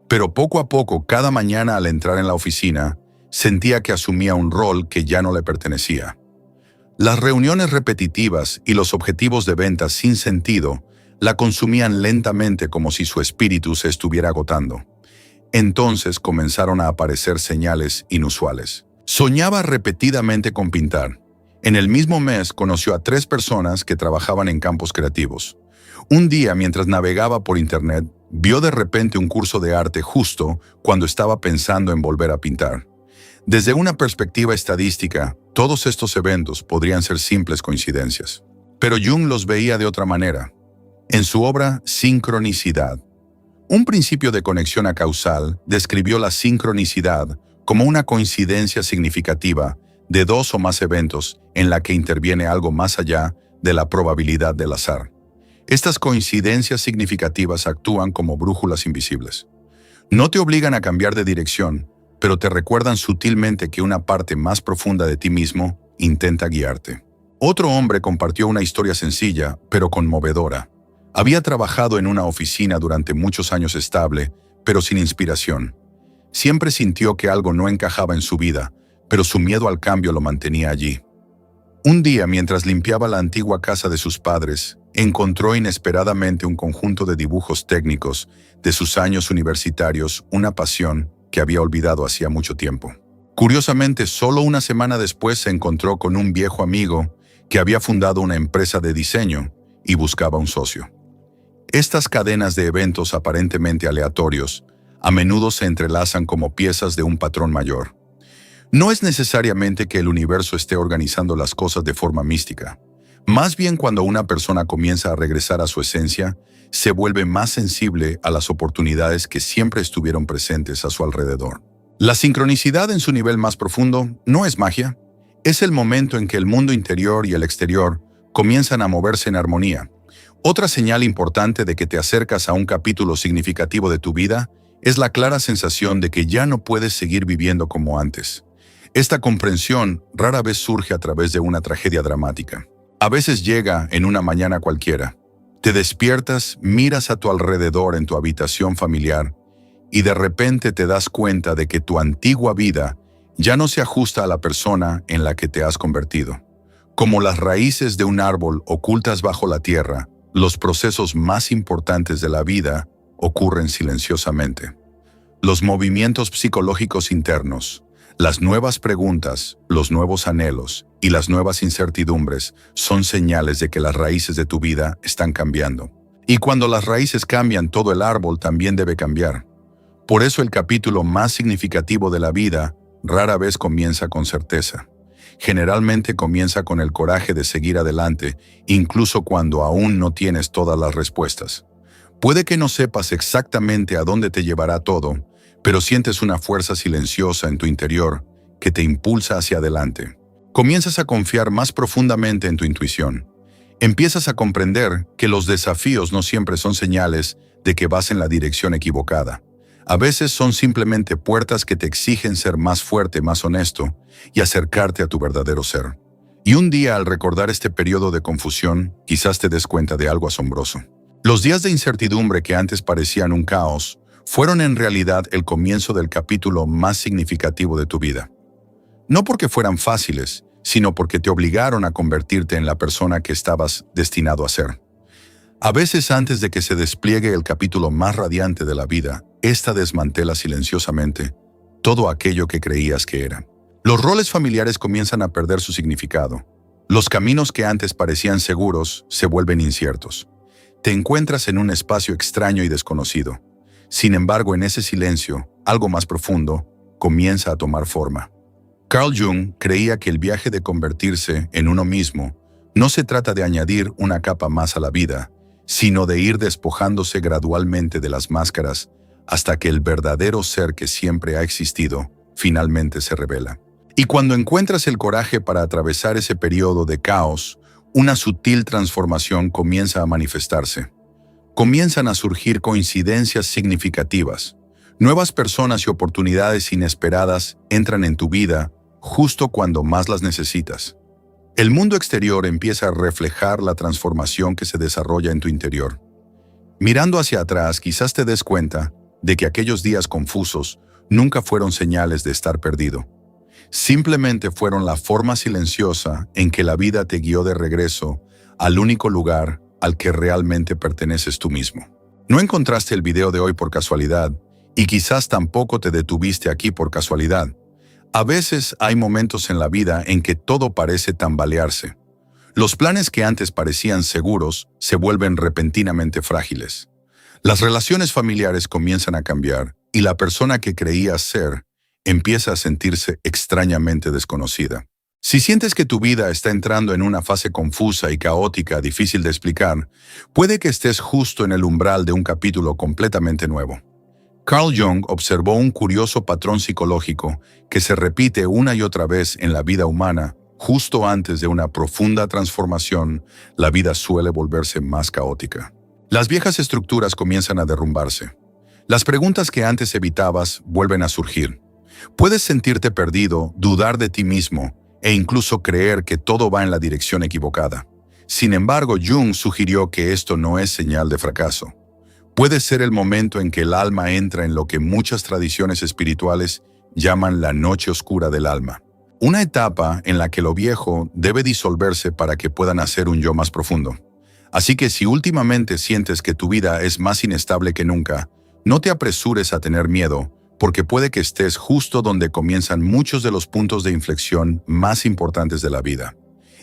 Pero poco a poco, cada mañana al entrar en la oficina, sentía que asumía un rol que ya no le pertenecía. Las reuniones repetitivas y los objetivos de ventas sin sentido la consumían lentamente como si su espíritu se estuviera agotando. Entonces comenzaron a aparecer señales inusuales. Soñaba repetidamente con pintar. En el mismo mes conoció a 3 personas que trabajaban en campos creativos. Un día, mientras navegaba por internet, vio de repente un curso de arte justo cuando estaba pensando en volver a pintar. Desde una perspectiva estadística, todos estos eventos podrían ser simples coincidencias. Pero Jung los veía de otra manera. En su obra Sincronicidad, un principio de conexión acausal, describió la sincronicidad como una coincidencia significativa de 2 o más eventos en la que interviene algo más allá de la probabilidad del azar. Estas coincidencias significativas actúan como brújulas invisibles. No te obligan a cambiar de dirección, pero te recuerdan sutilmente que una parte más profunda de ti mismo intenta guiarte. Otro hombre compartió una historia sencilla, pero conmovedora. Había trabajado en una oficina durante muchos años estable, pero sin inspiración. Siempre sintió que algo no encajaba en su vida, pero su miedo al cambio lo mantenía allí. Un día, mientras limpiaba la antigua casa de sus padres, encontró inesperadamente un conjunto de dibujos técnicos de sus años universitarios, una pasión que había olvidado hacía mucho tiempo. Curiosamente, solo una semana después se encontró con un viejo amigo que había fundado una empresa de diseño y buscaba un socio. Estas cadenas de eventos aparentemente aleatorios a menudo se entrelazan como piezas de un patrón mayor. No es necesariamente que el universo esté organizando las cosas de forma mística. Más bien, cuando una persona comienza a regresar a su esencia, se vuelve más sensible a las oportunidades que siempre estuvieron presentes a su alrededor. La sincronicidad en su nivel más profundo no es magia. Es el momento en que el mundo interior y el exterior comienzan a moverse en armonía. Otra señal importante de que te acercas a un capítulo significativo de tu vida es la clara sensación de que ya no puedes seguir viviendo como antes. Esta comprensión rara vez surge a través de una tragedia dramática. A veces llega en una mañana cualquiera. Te despiertas, miras a tu alrededor en tu habitación familiar y de repente te das cuenta de que tu antigua vida ya no se ajusta a la persona en la que te has convertido. Como las raíces de un árbol ocultas bajo la tierra, los procesos más importantes de la vida ocurren silenciosamente. Los movimientos psicológicos internos, las nuevas preguntas, los nuevos anhelos y las nuevas incertidumbres son señales de que las raíces de tu vida están cambiando. Y cuando las raíces cambian, todo el árbol también debe cambiar. Por eso el capítulo más significativo de la vida rara vez comienza con certeza. Generalmente comienza con el coraje de seguir adelante, incluso cuando aún no tienes todas las respuestas. Puede que no sepas exactamente a dónde te llevará todo, pero sientes una fuerza silenciosa en tu interior que te impulsa hacia adelante. Comienzas a confiar más profundamente en tu intuición. Empiezas a comprender que los desafíos no siempre son señales de que vas en la dirección equivocada. A veces son simplemente puertas que te exigen ser más fuerte, más honesto y acercarte a tu verdadero ser. Y un día, al recordar este periodo de confusión, quizás te des cuenta de algo asombroso. Los días de incertidumbre que antes parecían un caos, fueron en realidad el comienzo del capítulo más significativo de tu vida. No porque fueran fáciles, sino porque te obligaron a convertirte en la persona que estabas destinado a ser. A veces, antes de que se despliegue el capítulo más radiante de la vida, esta desmantela silenciosamente todo aquello que creías que era. Los roles familiares comienzan a perder su significado. Los caminos que antes parecían seguros se vuelven inciertos. Te encuentras en un espacio extraño y desconocido. Sin embargo, en ese silencio, algo más profundo comienza a tomar forma. Carl Jung creía que el viaje de convertirse en uno mismo no se trata de añadir una capa más a la vida, sino de ir despojándose gradualmente de las máscaras hasta que el verdadero ser que siempre ha existido finalmente se revela. Y cuando encuentras el coraje para atravesar ese periodo de caos, una sutil transformación comienza a manifestarse. Comienzan a surgir coincidencias significativas. Nuevas personas y oportunidades inesperadas entran en tu vida justo cuando más las necesitas. El mundo exterior empieza a reflejar la transformación que se desarrolla en tu interior. Mirando hacia atrás, quizás te des cuenta de que aquellos días confusos nunca fueron señales de estar perdido. Simplemente fueron la forma silenciosa en que la vida te guió de regreso al único lugar al que realmente perteneces tú mismo. No encontraste el video de hoy por casualidad, y quizás tampoco te detuviste aquí por casualidad. A veces hay momentos en la vida en que todo parece tambalearse. Los planes que antes parecían seguros se vuelven repentinamente frágiles. Las relaciones familiares comienzan a cambiar y la persona que creías ser empieza a sentirse extrañamente desconocida. Si sientes que tu vida está entrando en una fase confusa y caótica, difícil de explicar, puede que estés justo en el umbral de un capítulo completamente nuevo. Carl Jung observó un curioso patrón psicológico que se repite una y otra vez en la vida humana. Justo antes de una profunda transformación, la vida suele volverse más caótica. Las viejas estructuras comienzan a derrumbarse. Las preguntas que antes evitabas vuelven a surgir. Puedes sentirte perdido, dudar de ti mismo e incluso creer que todo va en la dirección equivocada. Sin embargo, Jung sugirió que esto no es señal de fracaso. Puede ser el momento en que el alma entra en lo que muchas tradiciones espirituales llaman la noche oscura del alma. Una etapa en la que lo viejo debe disolverse para que pueda nacer un yo más profundo. Así que si últimamente sientes que tu vida es más inestable que nunca, no te apresures a tener miedo, porque puede que estés justo donde comienzan muchos de los puntos de inflexión más importantes de la vida.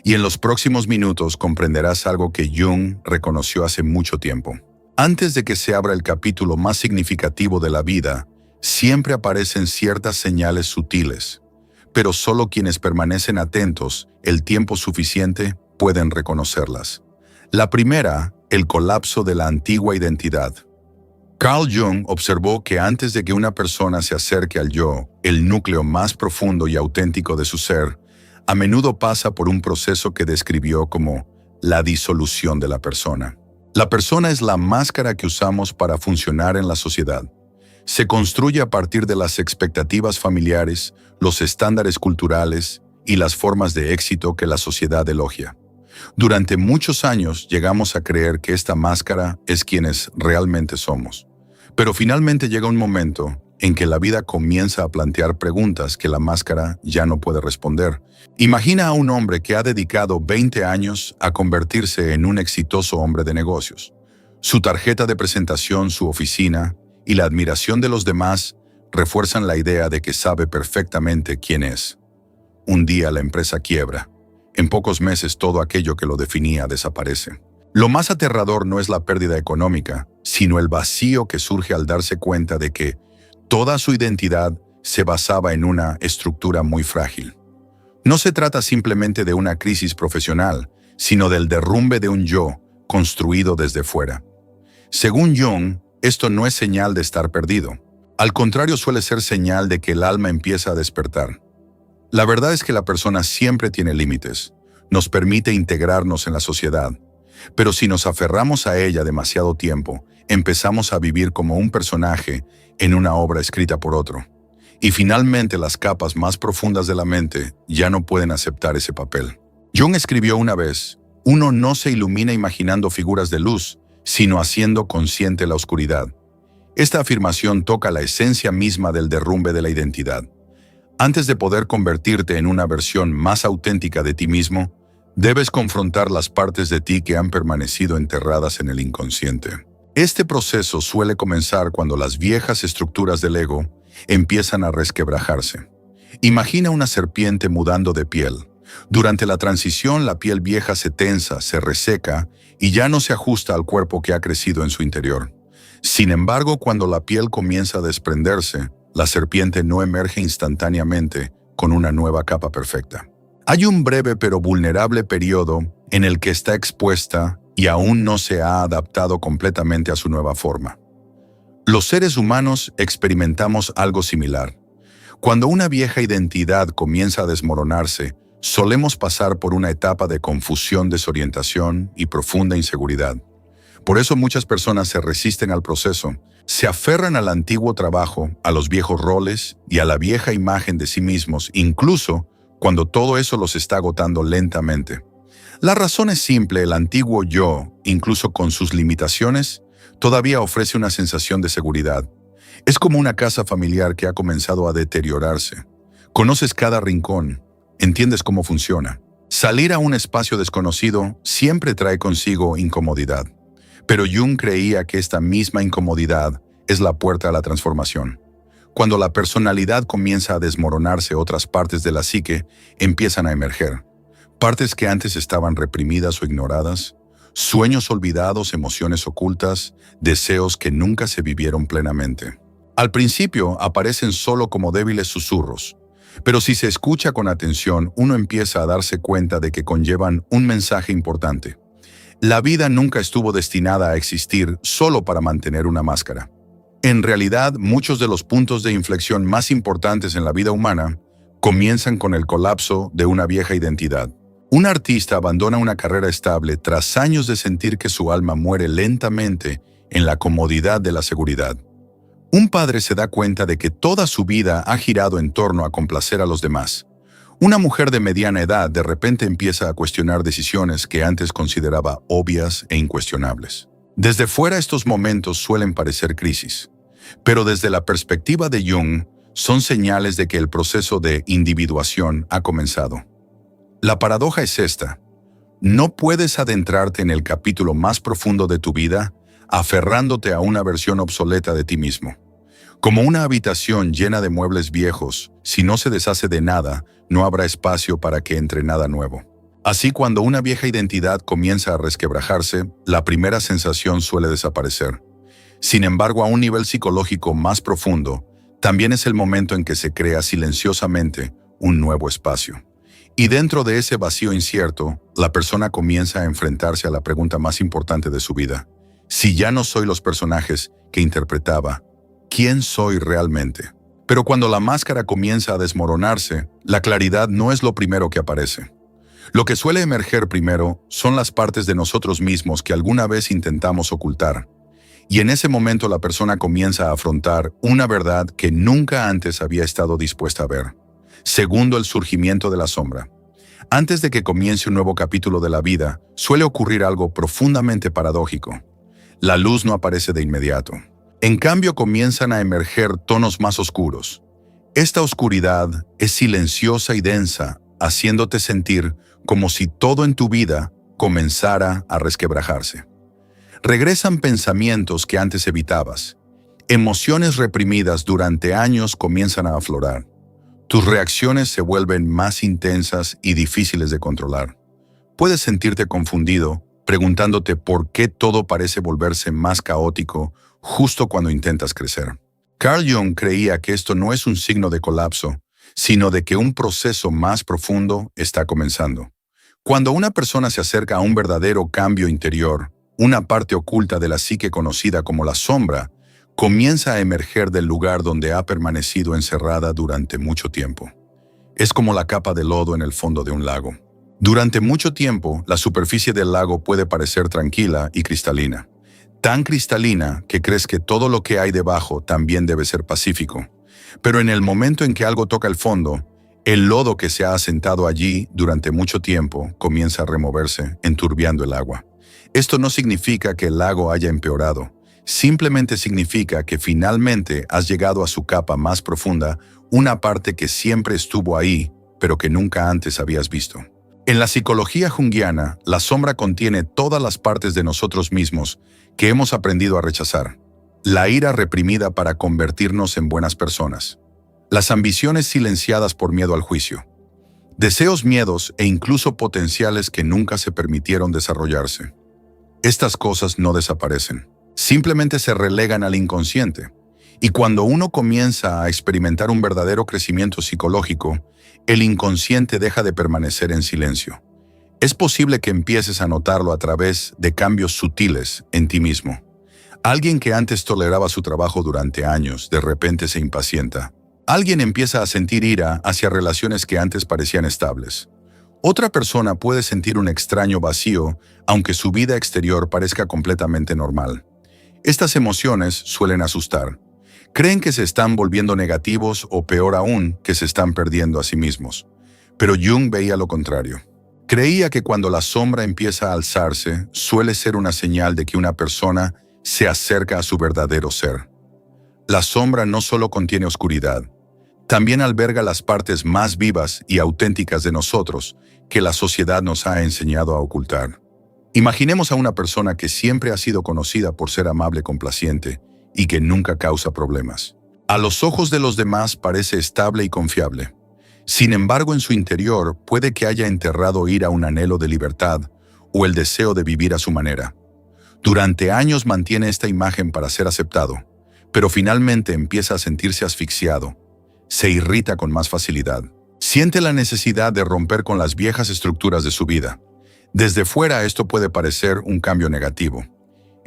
Y en los próximos minutos comprenderás algo que Jung reconoció hace mucho tiempo. Antes de que se abra el capítulo más significativo de la vida, siempre aparecen ciertas señales sutiles, pero solo quienes permanecen atentos el tiempo suficiente pueden reconocerlas. La primera, el colapso de la antigua identidad. Carl Jung observó que antes de que una persona se acerque al yo, el núcleo más profundo y auténtico de su ser, a menudo pasa por un proceso que describió como la disolución de la persona. La persona es la máscara que usamos para funcionar en la sociedad. Se construye a partir de las expectativas familiares, los estándares culturales y las formas de éxito que la sociedad elogia. Durante muchos años llegamos a creer que esta máscara es quienes realmente somos. Pero finalmente llega un momento en que la vida comienza a plantear preguntas que la máscara ya no puede responder. Imagina a un hombre que ha dedicado 20 años a convertirse en un exitoso hombre de negocios. Su tarjeta de presentación, su oficina y la admiración de los demás refuerzan la idea de que sabe perfectamente quién es. Un día la empresa quiebra. En pocos meses todo aquello que lo definía desaparece. Lo más aterrador no es la pérdida económica, sino el vacío que surge al darse cuenta de que toda su identidad se basaba en una estructura muy frágil. No se trata simplemente de una crisis profesional, sino del derrumbe de un yo construido desde fuera. Según Jung, esto no es señal de estar perdido. Al contrario, suele ser señal de que el alma empieza a despertar. La verdad es que la persona siempre tiene límites. Nos permite integrarnos en la sociedad. Pero si nos aferramos a ella demasiado tiempo, empezamos a vivir como un personaje en una obra escrita por otro. Y finalmente las capas más profundas de la mente ya no pueden aceptar ese papel. Jung escribió una vez: uno no se ilumina imaginando figuras de luz, sino haciendo consciente la oscuridad. Esta afirmación toca la esencia misma del derrumbe de la identidad. Antes de poder convertirte en una versión más auténtica de ti mismo, debes confrontar las partes de ti que han permanecido enterradas en el inconsciente. Este proceso suele comenzar cuando las viejas estructuras del ego empiezan a resquebrajarse. Imagina una serpiente mudando de piel. Durante la transición, la piel vieja se tensa, se reseca y ya no se ajusta al cuerpo que ha crecido en su interior. Sin embargo, cuando la piel comienza a desprenderse, la serpiente no emerge instantáneamente con una nueva capa perfecta. Hay un breve pero vulnerable periodo en el que está expuesta y aún no se ha adaptado completamente a su nueva forma. Los seres humanos experimentamos algo similar. Cuando una vieja identidad comienza a desmoronarse, solemos pasar por una etapa de confusión, desorientación y profunda inseguridad. Por eso muchas personas se resisten al proceso, se aferran al antiguo trabajo, a los viejos roles y a la vieja imagen de sí mismos, incluso cuando todo eso los está agotando lentamente. La razón es simple: el antiguo yo, incluso con sus limitaciones, todavía ofrece una sensación de seguridad. Es como una casa familiar que ha comenzado a deteriorarse. Conoces cada rincón, entiendes cómo funciona. Salir a un espacio desconocido siempre trae consigo incomodidad. Pero Jung creía que esta misma incomodidad es la puerta a la transformación. Cuando la personalidad comienza a desmoronarse, otras partes de la psique empiezan a emerger. Partes que antes estaban reprimidas o ignoradas, sueños olvidados, emociones ocultas, deseos que nunca se vivieron plenamente. Al principio aparecen solo como débiles susurros, pero si se escucha con atención, uno empieza a darse cuenta de que conllevan un mensaje importante. La vida nunca estuvo destinada a existir solo para mantener una máscara. En realidad, muchos de los puntos de inflexión más importantes en la vida humana comienzan con el colapso de una vieja identidad. Un artista abandona una carrera estable tras años de sentir que su alma muere lentamente en la comodidad de la seguridad. Un padre se da cuenta de que toda su vida ha girado en torno a complacer a los demás. Una mujer de mediana edad de repente empieza a cuestionar decisiones que antes consideraba obvias e incuestionables. Desde fuera estos momentos suelen parecer crisis, pero desde la perspectiva de Jung son señales de que el proceso de individuación ha comenzado. La paradoja es esta: no puedes adentrarte en el capítulo más profundo de tu vida aferrándote a una versión obsoleta de ti mismo. Como una habitación llena de muebles viejos, si no se deshace de nada, no habrá espacio para que entre nada nuevo. Así, cuando una vieja identidad comienza a resquebrajarse, la primera sensación suele desaparecer. Sin embargo, a un nivel psicológico más profundo, también es el momento en que se crea silenciosamente un nuevo espacio. Y dentro de ese vacío incierto, la persona comienza a enfrentarse a la pregunta más importante de su vida. Si ya no soy los personajes que interpretaba, ¿quién soy realmente? Pero cuando la máscara comienza a desmoronarse, la claridad no es lo primero que aparece. Lo que suele emerger primero son las partes de nosotros mismos que alguna vez intentamos ocultar. Y en ese momento la persona comienza a afrontar una verdad que nunca antes había estado dispuesta a ver. Segundo, el surgimiento de la sombra. Antes de que comience un nuevo capítulo de la vida, suele ocurrir algo profundamente paradójico. La luz no aparece de inmediato. En cambio, comienzan a emerger tonos más oscuros. Esta oscuridad es silenciosa y densa, haciéndote sentir como si todo en tu vida comenzara a resquebrajarse. Regresan pensamientos que antes evitabas. Emociones reprimidas durante años comienzan a aflorar. Tus reacciones se vuelven más intensas y difíciles de controlar. Puedes sentirte confundido, preguntándote por qué todo parece volverse más caótico justo cuando intentas crecer. Carl Jung creía que esto no es un signo de colapso, sino de que un proceso más profundo está comenzando. Cuando una persona se acerca a un verdadero cambio interior, una parte oculta de la psique conocida como la sombra comienza a emerger del lugar donde ha permanecido encerrada durante mucho tiempo. Es como la capa de lodo en el fondo de un lago. Durante mucho tiempo, la superficie del lago puede parecer tranquila y cristalina. Tan cristalina que crees que todo lo que hay debajo también debe ser pacífico. Pero en el momento en que algo toca el fondo, el lodo que se ha asentado allí durante mucho tiempo comienza a removerse, enturbiando el agua. Esto no significa que el lago haya empeorado. Simplemente significa que finalmente has llegado a su capa más profunda, una parte que siempre estuvo ahí, pero que nunca antes habías visto. En la psicología junguiana, la sombra contiene todas las partes de nosotros mismos que hemos aprendido a rechazar. La ira reprimida para convertirnos en buenas personas. Las ambiciones silenciadas por miedo al juicio. Deseos, miedos e incluso potenciales que nunca se permitieron desarrollarse. Estas cosas no desaparecen. Simplemente se relegan al inconsciente. Y cuando uno comienza a experimentar un verdadero crecimiento psicológico, el inconsciente deja de permanecer en silencio. Es posible que empieces a notarlo a través de cambios sutiles en ti mismo. Alguien que antes toleraba su trabajo durante años, de repente se impacienta. Alguien empieza a sentir ira hacia relaciones que antes parecían estables. Otra persona puede sentir un extraño vacío, aunque su vida exterior parezca completamente normal. Estas emociones suelen asustar. Creen que se están volviendo negativos o peor aún, que se están perdiendo a sí mismos. Pero Jung veía lo contrario. Creía que cuando la sombra empieza a alzarse, suele ser una señal de que una persona se acerca a su verdadero ser. La sombra no solo contiene oscuridad, también alberga las partes más vivas y auténticas de nosotros que la sociedad nos ha enseñado a ocultar. Imaginemos a una persona que siempre ha sido conocida por ser amable, complaciente y que nunca causa problemas. A los ojos de los demás parece estable y confiable. Sin embargo, en su interior puede que haya enterrado ira, un anhelo de libertad o el deseo de vivir a su manera. Durante años mantiene esta imagen para ser aceptado, pero finalmente empieza a sentirse asfixiado. Se irrita con más facilidad. Siente la necesidad de romper con las viejas estructuras de su vida. Desde fuera esto puede parecer un cambio negativo.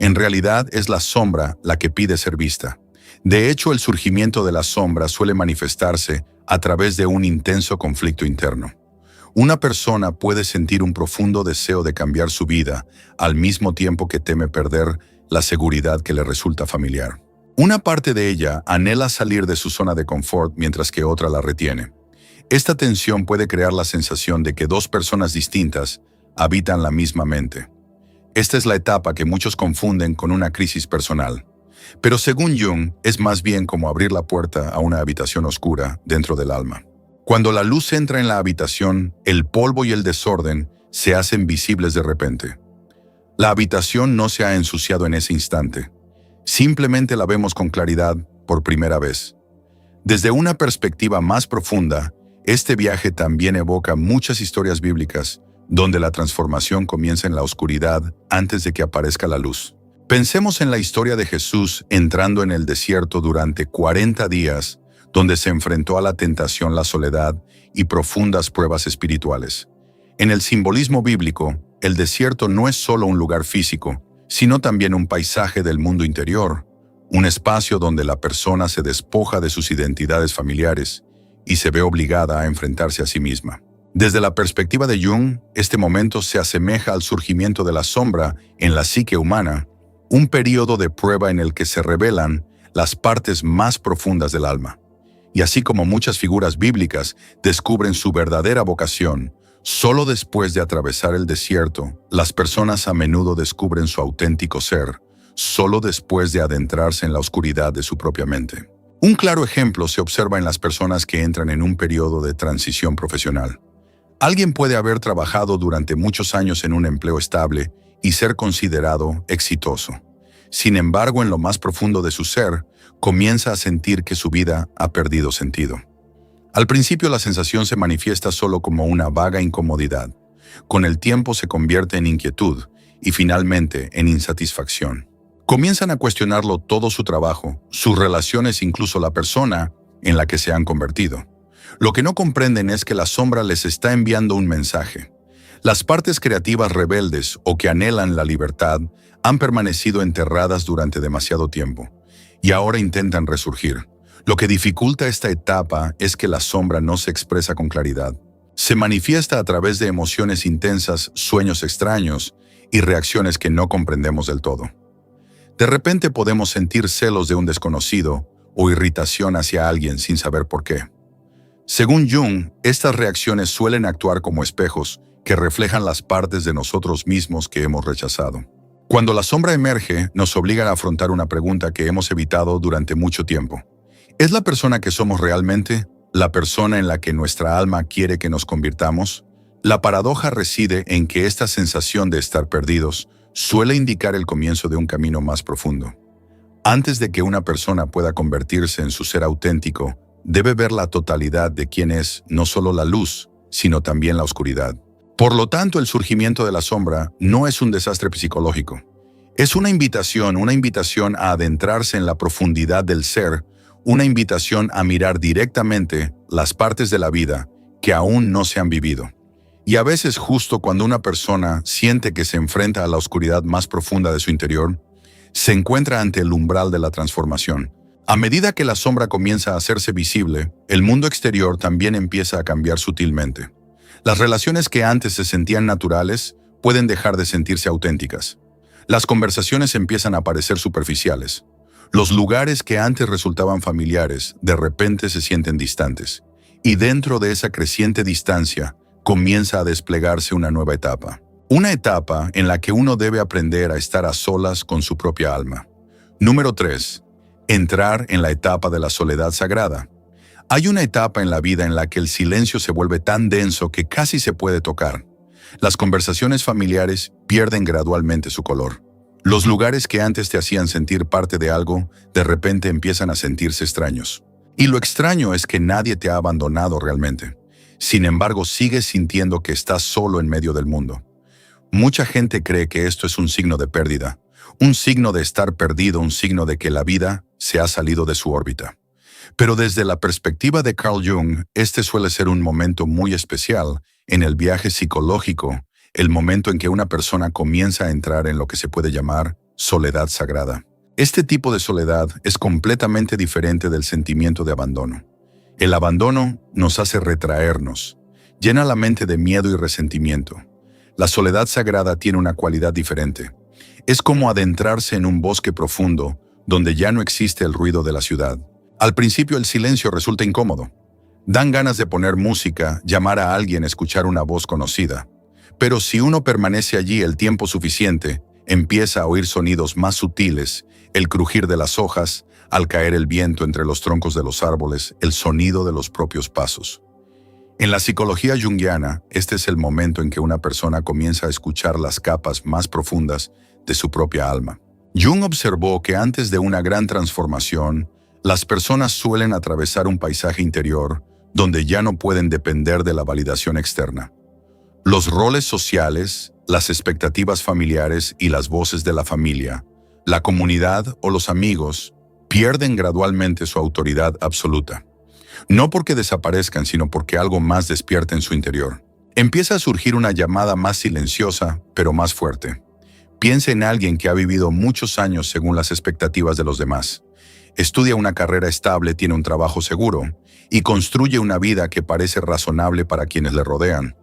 En realidad es la sombra la que pide ser vista. De hecho, el surgimiento de la sombra suele manifestarse a través de un intenso conflicto interno. Una persona puede sentir un profundo deseo de cambiar su vida, al mismo tiempo que teme perder la seguridad que le resulta familiar. Una parte de ella anhela salir de su zona de confort mientras que otra la retiene. Esta tensión puede crear la sensación de que dos personas distintas habitan la misma mente. Esta es la etapa que muchos confunden con una crisis personal. Pero según Jung, es más bien como abrir la puerta a una habitación oscura dentro del alma. Cuando la luz entra en la habitación, el polvo y el desorden se hacen visibles de repente. La habitación no se ha ensuciado en ese instante. Simplemente la vemos con claridad por primera vez. Desde una perspectiva más profunda, este viaje también evoca muchas historias bíblicas, donde la transformación comienza en la oscuridad antes de que aparezca la luz. Pensemos en la historia de Jesús entrando en el desierto durante 40 días, donde se enfrentó a la tentación, la soledad y profundas pruebas espirituales. En el simbolismo bíblico, el desierto no es solo un lugar físico, sino también un paisaje del mundo interior, un espacio donde la persona se despoja de sus identidades familiares y se ve obligada a enfrentarse a sí misma. Desde la perspectiva de Jung, este momento se asemeja al surgimiento de la sombra en la psique humana, un periodo de prueba en el que se revelan las partes más profundas del alma. Y así como muchas figuras bíblicas descubren su verdadera vocación, solo después de atravesar el desierto, las personas a menudo descubren su auténtico ser, solo después de adentrarse en la oscuridad de su propia mente. Un claro ejemplo se observa en las personas que entran en un periodo de transición profesional. Alguien puede haber trabajado durante muchos años en un empleo estable y ser considerado exitoso. Sin embargo, en lo más profundo de su ser, comienza a sentir que su vida ha perdido sentido. Al principio la sensación se manifiesta solo como una vaga incomodidad. Con el tiempo se convierte en inquietud y finalmente en insatisfacción. Comienzan a cuestionarlo todo su trabajo, sus relaciones, incluso la persona en la que se han convertido. Lo que no comprenden es que la sombra les está enviando un mensaje. Las partes creativas rebeldes o que anhelan la libertad han permanecido enterradas durante demasiado tiempo y ahora intentan resurgir. Lo que dificulta esta etapa es que la sombra no se expresa con claridad. Se manifiesta a través de emociones intensas, sueños extraños y reacciones que no comprendemos del todo. De repente podemos sentir celos de un desconocido o irritación hacia alguien sin saber por qué. Según Jung, estas reacciones suelen actuar como espejos que reflejan las partes de nosotros mismos que hemos rechazado. Cuando la sombra emerge, nos obliga a afrontar una pregunta que hemos evitado durante mucho tiempo. ¿Es la persona que somos realmente la persona en la que nuestra alma quiere que nos convirtamos? La paradoja reside en que esta sensación de estar perdidos suele indicar el comienzo de un camino más profundo. Antes de que una persona pueda convertirse en su ser auténtico, debe ver la totalidad de quién es, no solo la luz, sino también la oscuridad. Por lo tanto, el surgimiento de la sombra no es un desastre psicológico. Es una invitación a adentrarse en la profundidad del ser, una invitación a mirar directamente las partes de la vida que aún no se han vivido. Y a veces, justo cuando una persona siente que se enfrenta a la oscuridad más profunda de su interior, se encuentra ante el umbral de la transformación. A medida que la sombra comienza a hacerse visible, el mundo exterior también empieza a cambiar sutilmente. Las relaciones que antes se sentían naturales pueden dejar de sentirse auténticas. Las conversaciones empiezan a parecer superficiales. Los lugares que antes resultaban familiares de repente se sienten distantes. Y dentro de esa creciente distancia comienza a desplegarse una nueva etapa. Una etapa en la que uno debe aprender a estar a solas con su propia alma. Número 3. Entrar en la etapa de la soledad sagrada. Hay una etapa en la vida en la que el silencio se vuelve tan denso que casi se puede tocar. Las conversaciones familiares pierden gradualmente su color. Los lugares que antes te hacían sentir parte de algo, de repente empiezan a sentirse extraños. Y lo extraño es que nadie te ha abandonado realmente. Sin embargo, sigues sintiendo que estás solo en medio del mundo. Mucha gente cree que esto es un signo de pérdida, un signo de estar perdido, un signo de que la vida se ha salido de su órbita. Pero desde la perspectiva de Carl Jung, este suele ser un momento muy especial en el viaje psicológico, el momento en que una persona comienza a entrar en lo que se puede llamar soledad sagrada. Este tipo de soledad es completamente diferente del sentimiento de abandono. El abandono nos hace retraernos, llena la mente de miedo y resentimiento. La soledad sagrada tiene una cualidad diferente. Es como adentrarse en un bosque profundo donde ya no existe el ruido de la ciudad. Al principio el silencio resulta incómodo. Dan ganas de poner música, llamar a alguien, escuchar una voz conocida. Pero si uno permanece allí el tiempo suficiente, empieza a oír sonidos más sutiles, el crujir de las hojas, al caer el viento entre los troncos de los árboles, el sonido de los propios pasos. En la psicología junguiana, este es el momento en que una persona comienza a escuchar las capas más profundas de su propia alma. Jung observó que antes de una gran transformación, las personas suelen atravesar un paisaje interior donde ya no pueden depender de la validación externa. Los roles sociales, las expectativas familiares y las voces de la familia, la comunidad o los amigos pierden gradualmente su autoridad absoluta. No porque desaparezcan, sino porque algo más despierta en su interior. Empieza a surgir una llamada más silenciosa, pero más fuerte. Piensa en alguien que ha vivido muchos años según las expectativas de los demás. Estudia una carrera estable, tiene un trabajo seguro y construye una vida que parece razonable para quienes le rodean.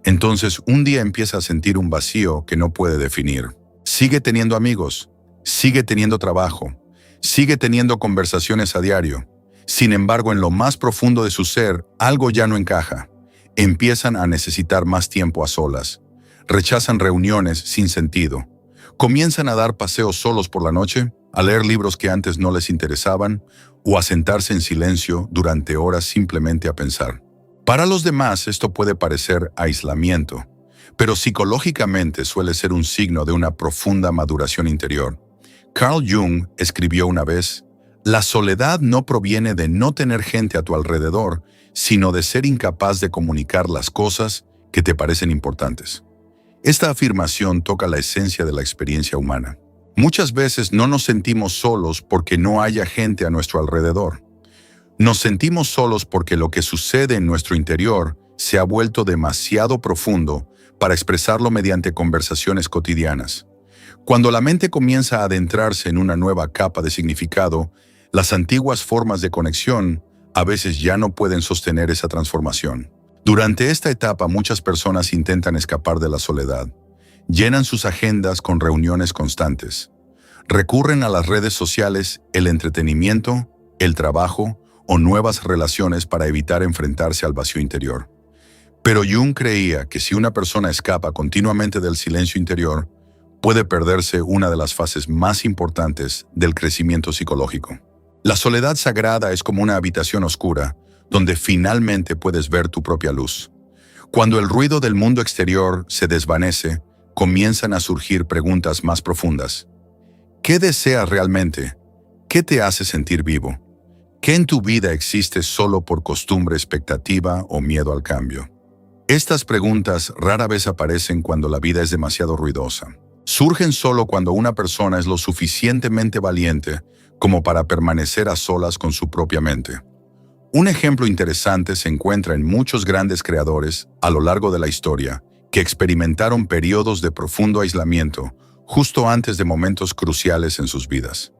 Entonces, un día empieza a sentir un vacío que no puede definir. Sigue teniendo amigos, sigue teniendo trabajo, sigue teniendo conversaciones a diario. Sin embargo, en lo más profundo de su ser, algo ya no encaja. Empiezan a necesitar más tiempo a solas. Rechazan reuniones sin sentido. Comienzan a dar paseos solos por la noche, a leer libros que antes no les interesaban, o a sentarse en silencio durante horas simplemente a pensar. Para los demás esto puede parecer aislamiento, pero psicológicamente suele ser un signo de una profunda maduración interior. Carl Jung escribió una vez: la soledad no proviene de no tener gente a tu alrededor, sino de ser incapaz de comunicar las cosas que te parecen importantes. Esta afirmación toca la esencia de la experiencia humana. Muchas veces no nos sentimos solos porque no haya gente a nuestro alrededor. Nos sentimos solos porque lo que sucede en nuestro interior se ha vuelto demasiado profundo para expresarlo mediante conversaciones cotidianas. Cuando la mente comienza a adentrarse en una nueva capa de significado, las antiguas formas de conexión a veces ya no pueden sostener esa transformación. Durante esta etapa, muchas personas intentan escapar de la soledad. Llenan sus agendas con reuniones constantes. Recurren a las redes sociales, el entretenimiento, el trabajo o nuevas relaciones para evitar enfrentarse al vacío interior. Pero Jung creía que si una persona escapa continuamente del silencio interior, puede perderse una de las fases más importantes del crecimiento psicológico. La soledad sagrada es como una habitación oscura, donde finalmente puedes ver tu propia luz. Cuando el ruido del mundo exterior se desvanece, comienzan a surgir preguntas más profundas. ¿Qué deseas realmente? ¿Qué te hace sentir vivo? ¿Qué en tu vida existe solo por costumbre, expectativa o miedo al cambio? Estas preguntas rara vez aparecen cuando la vida es demasiado ruidosa. Surgen solo cuando una persona es lo suficientemente valiente como para permanecer a solas con su propia mente. Un ejemplo interesante se encuentra en muchos grandes creadores a lo largo de la historia que experimentaron periodos de profundo aislamiento justo antes de momentos cruciales en sus vidas.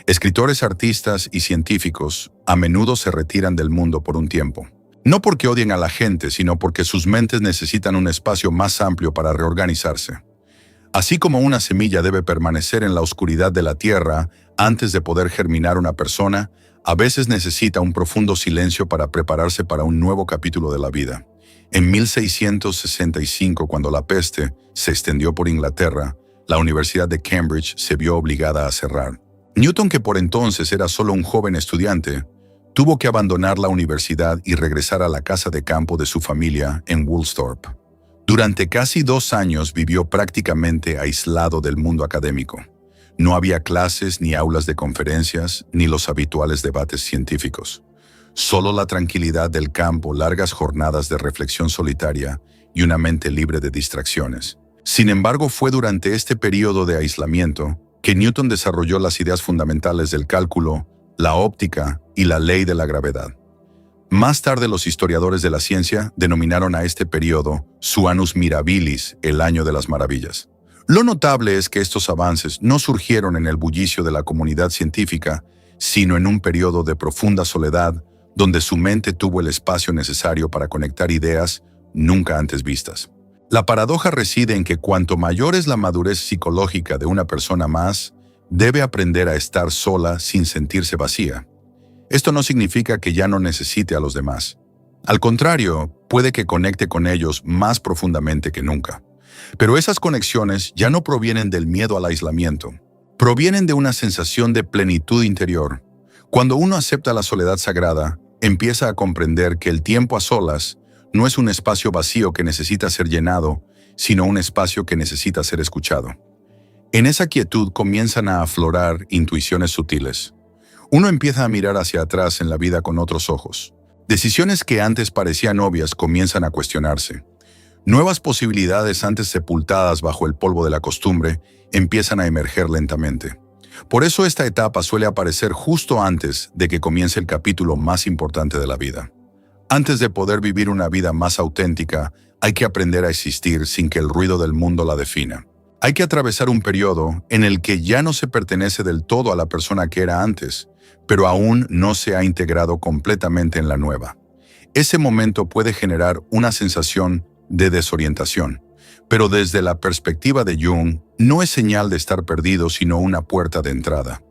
Escritores, artistas y científicos a menudo se retiran del mundo por un tiempo. No porque odien a la gente, sino porque sus mentes necesitan un espacio más amplio para reorganizarse. Así como una semilla debe permanecer en la oscuridad de la tierra antes de poder germinar una persona, a veces necesita un profundo silencio para prepararse para un nuevo capítulo de la vida. En 1665, cuando la peste se extendió por Inglaterra, la Universidad de Cambridge se vio obligada a cerrar. Newton, que por entonces era solo un joven estudiante, tuvo que abandonar la universidad y regresar a la casa de campo de su familia en Woolsthorpe. Durante casi 2 años vivió prácticamente aislado del mundo académico. No había clases, ni aulas de conferencias, ni los habituales debates científicos. Solo la tranquilidad del campo, largas jornadas de reflexión solitaria y una mente libre de distracciones. Sin embargo, fue durante este periodo de aislamiento que Newton desarrolló las ideas fundamentales del cálculo, la óptica y la ley de la gravedad. Más tarde, los historiadores de la ciencia denominaron a este periodo su Annus Mirabilis, el año de las maravillas. Lo notable es que estos avances no surgieron en el bullicio de la comunidad científica, sino en un periodo de profunda soledad, donde su mente tuvo el espacio necesario para conectar ideas nunca antes vistas. La paradoja reside en que cuanto mayor es la madurez psicológica de una persona, más debe aprender a estar sola sin sentirse vacía. Esto no significa que ya no necesite a los demás. Al contrario, puede que conecte con ellos más profundamente que nunca. Pero esas conexiones ya no provienen del miedo al aislamiento. Provienen de una sensación de plenitud interior. Cuando uno acepta la soledad sagrada, empieza a comprender que el tiempo a solas no es un espacio vacío que necesita ser llenado, sino un espacio que necesita ser escuchado. En esa quietud comienzan a aflorar intuiciones sutiles. Uno empieza a mirar hacia atrás en la vida con otros ojos. Decisiones que antes parecían obvias comienzan a cuestionarse. Nuevas posibilidades antes sepultadas bajo el polvo de la costumbre empiezan a emerger lentamente. Por eso esta etapa suele aparecer justo antes de que comience el capítulo más importante de la vida. Antes de poder vivir una vida más auténtica, hay que aprender a existir sin que el ruido del mundo la defina. Hay que atravesar un periodo en el que ya no se pertenece del todo a la persona que era antes, pero aún no se ha integrado completamente en la nueva. Ese momento puede generar una sensación de desorientación, pero desde la perspectiva de Jung, no es señal de estar perdido, sino una puerta de entrada.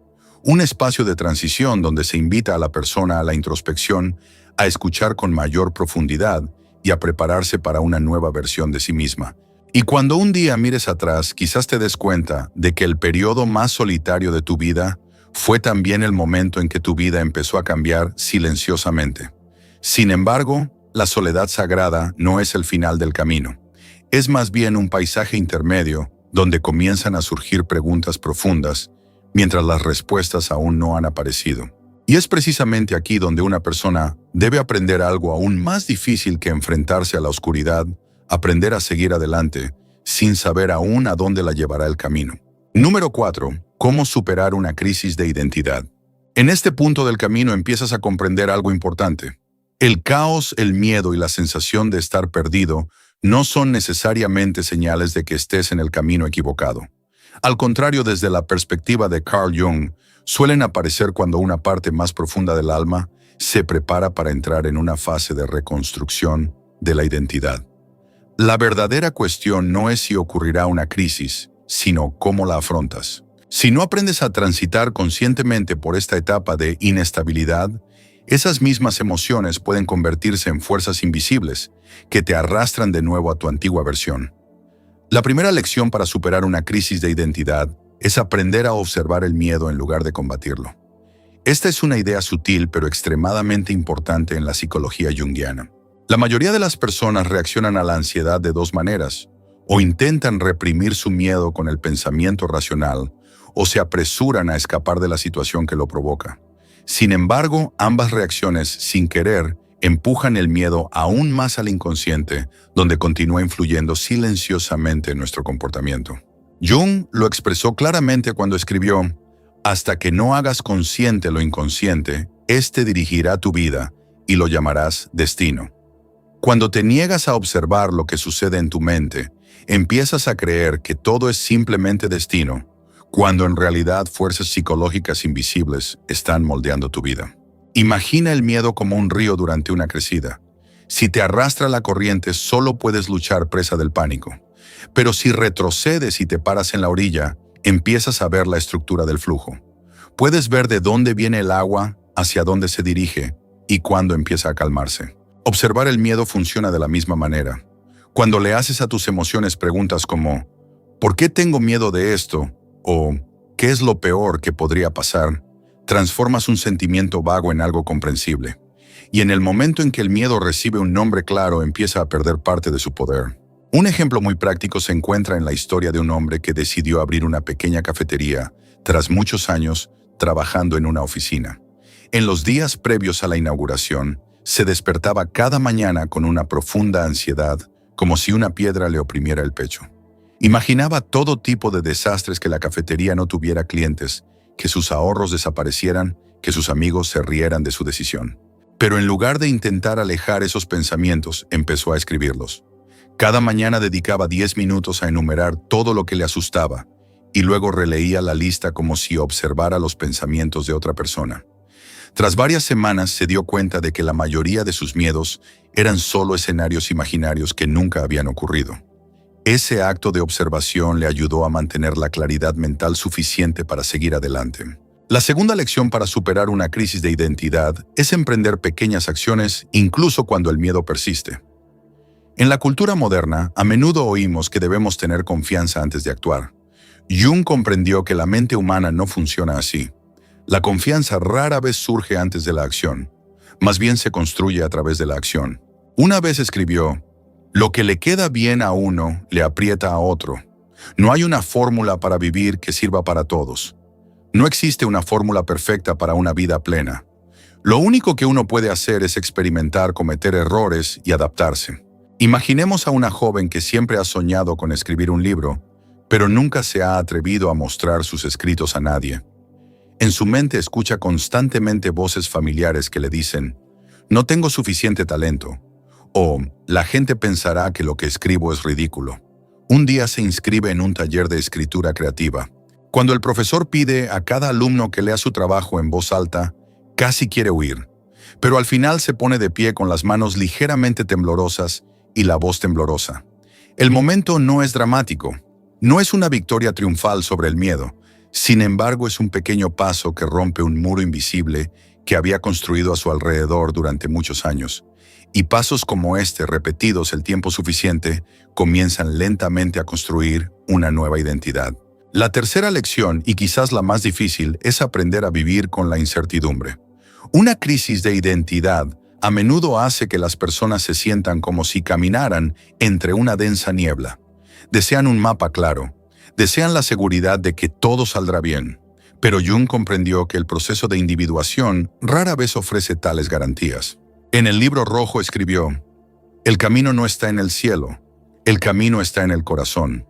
Un espacio de transición donde se invita a la persona a la introspección, a escuchar con mayor profundidad y a prepararse para una nueva versión de sí misma. Y cuando un día mires atrás, quizás te des cuenta de que el periodo más solitario de tu vida fue también el momento en que tu vida empezó a cambiar silenciosamente. Sin embargo, la soledad sagrada no es el final del camino. Es más bien un paisaje intermedio donde comienzan a surgir preguntas profundas, mientras las respuestas aún no han aparecido. Y es precisamente aquí donde una persona debe aprender algo aún más difícil que enfrentarse a la oscuridad, aprender a seguir adelante, sin saber aún a dónde la llevará el camino. Número 4. ¿Cómo superar una crisis de identidad? En este punto del camino empiezas a comprender algo importante. El caos, el miedo y la sensación de estar perdido no son necesariamente señales de que estés en el camino equivocado. Al contrario, desde la perspectiva de Carl Jung, suelen aparecer cuando una parte más profunda del alma se prepara para entrar en una fase de reconstrucción de la identidad. La verdadera cuestión no es si ocurrirá una crisis, sino cómo la afrontas. Si no aprendes a transitar conscientemente por esta etapa de inestabilidad, esas mismas emociones pueden convertirse en fuerzas invisibles que te arrastran de nuevo a tu antigua versión. La primera lección para superar una crisis de identidad es aprender a observar el miedo en lugar de combatirlo. Esta es una idea sutil pero extremadamente importante en la psicología junguiana. La mayoría de las personas reaccionan a la ansiedad de dos maneras: o intentan reprimir su miedo con el pensamiento racional, o se apresuran a escapar de la situación que lo provoca. Sin embargo, ambas reacciones, sin querer, empujan el miedo aún más al inconsciente, donde continúa influyendo silenciosamente en nuestro comportamiento. Jung lo expresó claramente cuando escribió: «Hasta que no hagas consciente lo inconsciente, éste dirigirá tu vida y lo llamarás destino». Cuando te niegas a observar lo que sucede en tu mente, empiezas a creer que todo es simplemente destino, cuando en realidad fuerzas psicológicas invisibles están moldeando tu vida. Imagina el miedo como un río durante una crecida. Si te arrastra la corriente, solo puedes luchar presa del pánico. Pero si retrocedes y te paras en la orilla, empiezas a ver la estructura del flujo. Puedes ver de dónde viene el agua, hacia dónde se dirige y cuándo empieza a calmarse. Observar el miedo funciona de la misma manera. Cuando le haces a tus emociones preguntas como ¿por qué tengo miedo de esto? O ¿qué es lo peor que podría pasar?, transformas un sentimiento vago en algo comprensible. Y en el momento en que el miedo recibe un nombre claro, empieza a perder parte de su poder. Un ejemplo muy práctico se encuentra en la historia de un hombre que decidió abrir una pequeña cafetería tras muchos años trabajando en una oficina. En los días previos a la inauguración, se despertaba cada mañana con una profunda ansiedad, como si una piedra le oprimiera el pecho. Imaginaba todo tipo de desastres: que la cafetería no tuviera clientes, que sus ahorros desaparecieran, que sus amigos se rieran de su decisión. Pero en lugar de intentar alejar esos pensamientos, empezó a escribirlos. Cada mañana dedicaba 10 minutos a enumerar todo lo que le asustaba, y luego releía la lista como si observara los pensamientos de otra persona. Tras varias semanas se dio cuenta de que la mayoría de sus miedos eran solo escenarios imaginarios que nunca habían ocurrido. Ese acto de observación le ayudó a mantener la claridad mental suficiente para seguir adelante. La segunda lección para superar una crisis de identidad es emprender pequeñas acciones incluso cuando el miedo persiste. En la cultura moderna, a menudo oímos que debemos tener confianza antes de actuar. Jung comprendió que la mente humana no funciona así. La confianza rara vez surge antes de la acción, más bien se construye a través de la acción. Una vez escribió: «Lo que le queda bien a uno, le aprieta a otro. No hay una fórmula para vivir que sirva para todos. No existe una fórmula perfecta para una vida plena. Lo único que uno puede hacer es experimentar, cometer errores y adaptarse». Imaginemos a una joven que siempre ha soñado con escribir un libro, pero nunca se ha atrevido a mostrar sus escritos a nadie. En su mente escucha constantemente voces familiares que le dicen: «No tengo suficiente talento», o «La gente pensará que lo que escribo es ridículo». Un día se inscribe en un taller de escritura creativa. Cuando el profesor pide a cada alumno que lea su trabajo en voz alta, casi quiere huir, pero al final se pone de pie con las manos ligeramente temblorosas y la voz temblorosa. El momento no es dramático, no es una victoria triunfal sobre el miedo. Sin embargo, es un pequeño paso que rompe un muro invisible que había construido a su alrededor durante muchos años. Y pasos como este, repetidos el tiempo suficiente, comienzan lentamente a construir una nueva identidad. La tercera lección, y quizás la más difícil, es aprender a vivir con la incertidumbre. Una crisis de identidad a menudo hace que las personas se sientan como si caminaran entre una densa niebla. Desean un mapa claro, desean la seguridad de que todo saldrá bien. Pero Jung comprendió que el proceso de individuación rara vez ofrece tales garantías. En el libro rojo escribió: «El camino no está en el cielo, El camino está en el corazón.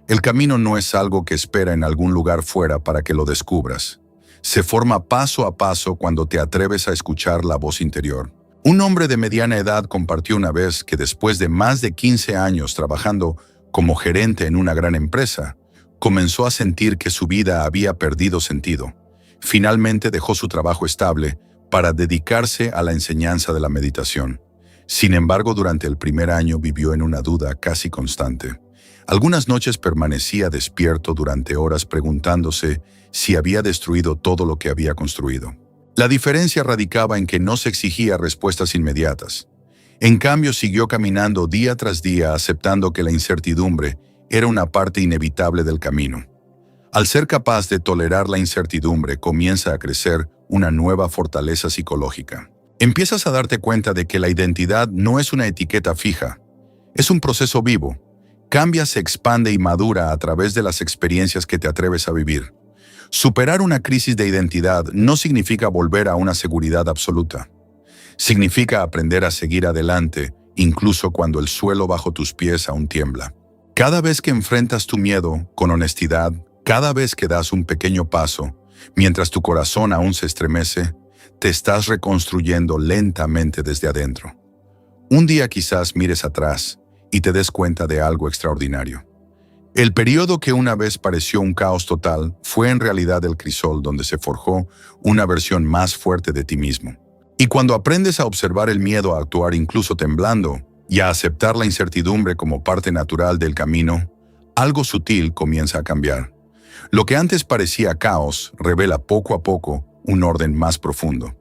El camino no es algo que espera en algún lugar fuera para que lo descubras. Se forma paso a paso cuando te atreves a escuchar la voz interior. Un hombre de mediana edad compartió una vez que después de más de 15 años trabajando como gerente en una gran empresa, comenzó a sentir que su vida había perdido sentido. Finalmente dejó su trabajo estable para dedicarse a la enseñanza de la meditación. Sin embargo, durante el primer año vivió en una duda casi constante. Algunas noches permanecía despierto durante horas preguntándose si había destruido todo lo que había construido. La diferencia radicaba en que no se exigía respuestas inmediatas. En cambio, siguió caminando día tras día aceptando que la incertidumbre era una parte inevitable del camino. Al ser capaz de tolerar la incertidumbre, comienza a crecer una nueva fortaleza psicológica. Empiezas a darte cuenta de que la identidad no es una etiqueta fija, es un proceso vivo. Cambia, se expande y madura a través de las experiencias que te atreves a vivir. Superar una crisis de identidad no significa volver a una seguridad absoluta. Significa aprender a seguir adelante, incluso cuando el suelo bajo tus pies aún tiembla. Cada vez que enfrentas tu miedo con honestidad, cada vez que das un pequeño paso, mientras tu corazón aún se estremece, te estás reconstruyendo lentamente desde adentro. Un día quizás mires atrás y te des cuenta de algo extraordinario. El periodo que una vez pareció un caos total fue en realidad el crisol donde se forjó una versión más fuerte de ti mismo. Y cuando aprendes a observar el miedo a actuar incluso temblando y a aceptar la incertidumbre como parte natural del camino, algo sutil comienza a cambiar. Lo que antes parecía caos revela poco a poco un orden más profundo.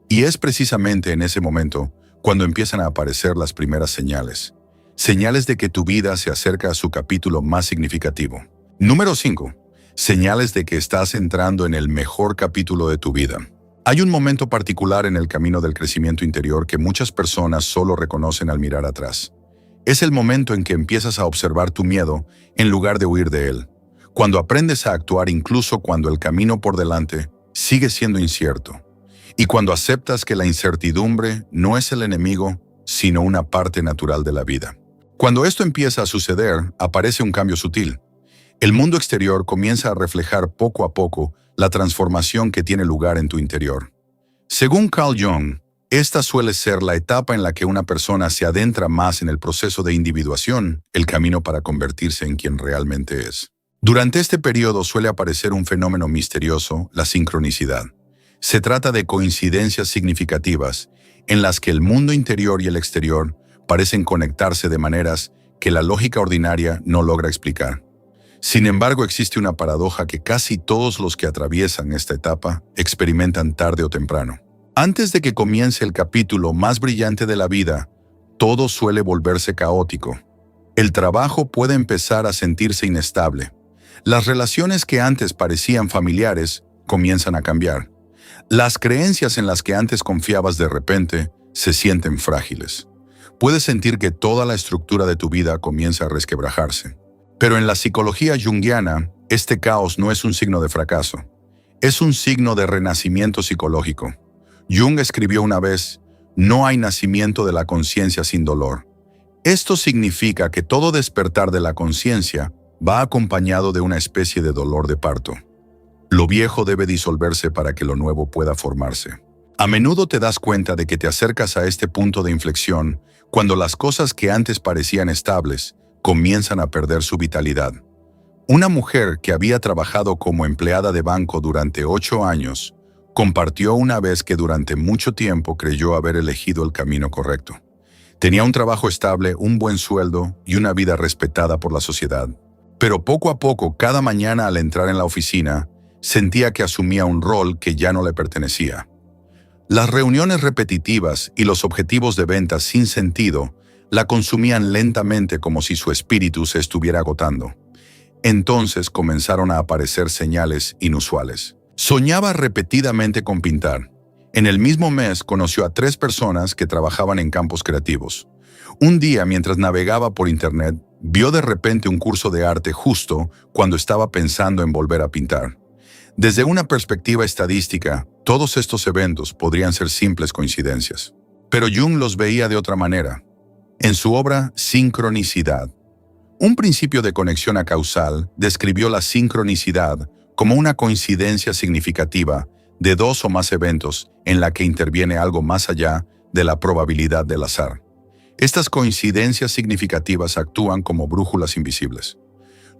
Y es precisamente en ese momento cuando empiezan a aparecer las primeras señales. Señales de que tu vida se acerca a su capítulo más significativo. Número 5. Señales de que estás entrando en el mejor capítulo de tu vida. Hay un momento particular en el camino del crecimiento interior que muchas personas solo reconocen al mirar atrás. Es el momento en que empiezas a observar tu miedo en lugar de huir de él. Cuando aprendes a actuar incluso cuando el camino por delante sigue siendo incierto. Y cuando aceptas que la incertidumbre no es el enemigo, sino una parte natural de la vida. Cuando esto empieza a suceder, aparece un cambio sutil. El mundo exterior comienza a reflejar poco a poco la transformación que tiene lugar en tu interior. Según Carl Jung, esta suele ser la etapa en la que una persona se adentra más en el proceso de individuación, el camino para convertirse en quien realmente es. Durante este periodo suele aparecer un fenómeno misterioso, la sincronicidad. Se trata de coincidencias significativas en las que el mundo interior y el exterior parecen conectarse de maneras que la lógica ordinaria no logra explicar. Sin embargo, existe una paradoja que casi todos los que atraviesan esta etapa experimentan tarde o temprano. Antes de que comience el capítulo más brillante de la vida, todo suele volverse caótico. El trabajo puede empezar a sentirse inestable. Las relaciones que antes parecían familiares comienzan a cambiar. Las creencias en las que antes confiabas de repente se sienten frágiles. Puedes sentir que toda la estructura de tu vida comienza a resquebrajarse. Pero en la psicología junguiana, este caos no es un signo de fracaso. Es un signo de renacimiento psicológico. Jung escribió una vez, no hay nacimiento de la conciencia sin dolor. Esto significa que todo despertar de la conciencia va acompañado de una especie de dolor de parto. Lo viejo debe disolverse para que lo nuevo pueda formarse. A menudo te das cuenta de que te acercas a este punto de inflexión cuando las cosas que antes parecían estables comienzan a perder su vitalidad. Una mujer que había trabajado como empleada de banco durante 8 años compartió una vez que durante mucho tiempo creyó haber elegido el camino correcto. Tenía un trabajo estable, un buen sueldo y una vida respetada por la sociedad. Pero poco a poco, cada mañana al entrar en la oficina, sentía que asumía un rol que ya no le pertenecía. Las reuniones repetitivas y los objetivos de ventas sin sentido la consumían lentamente como si su espíritu se estuviera agotando. Entonces comenzaron a aparecer señales inusuales. Soñaba repetidamente con pintar. En el mismo mes conoció a 3 personas que trabajaban en campos creativos. Un día, mientras navegaba por internet, vio de repente un curso de arte justo cuando estaba pensando en volver a pintar. Desde una perspectiva estadística, todos estos eventos podrían ser simples coincidencias. Pero Jung los veía de otra manera. En su obra Sincronicidad, Un principio de conexión acausal describió la sincronicidad como una coincidencia significativa de dos o más eventos en la que interviene algo más allá de la probabilidad del azar. Estas coincidencias significativas actúan como brújulas invisibles.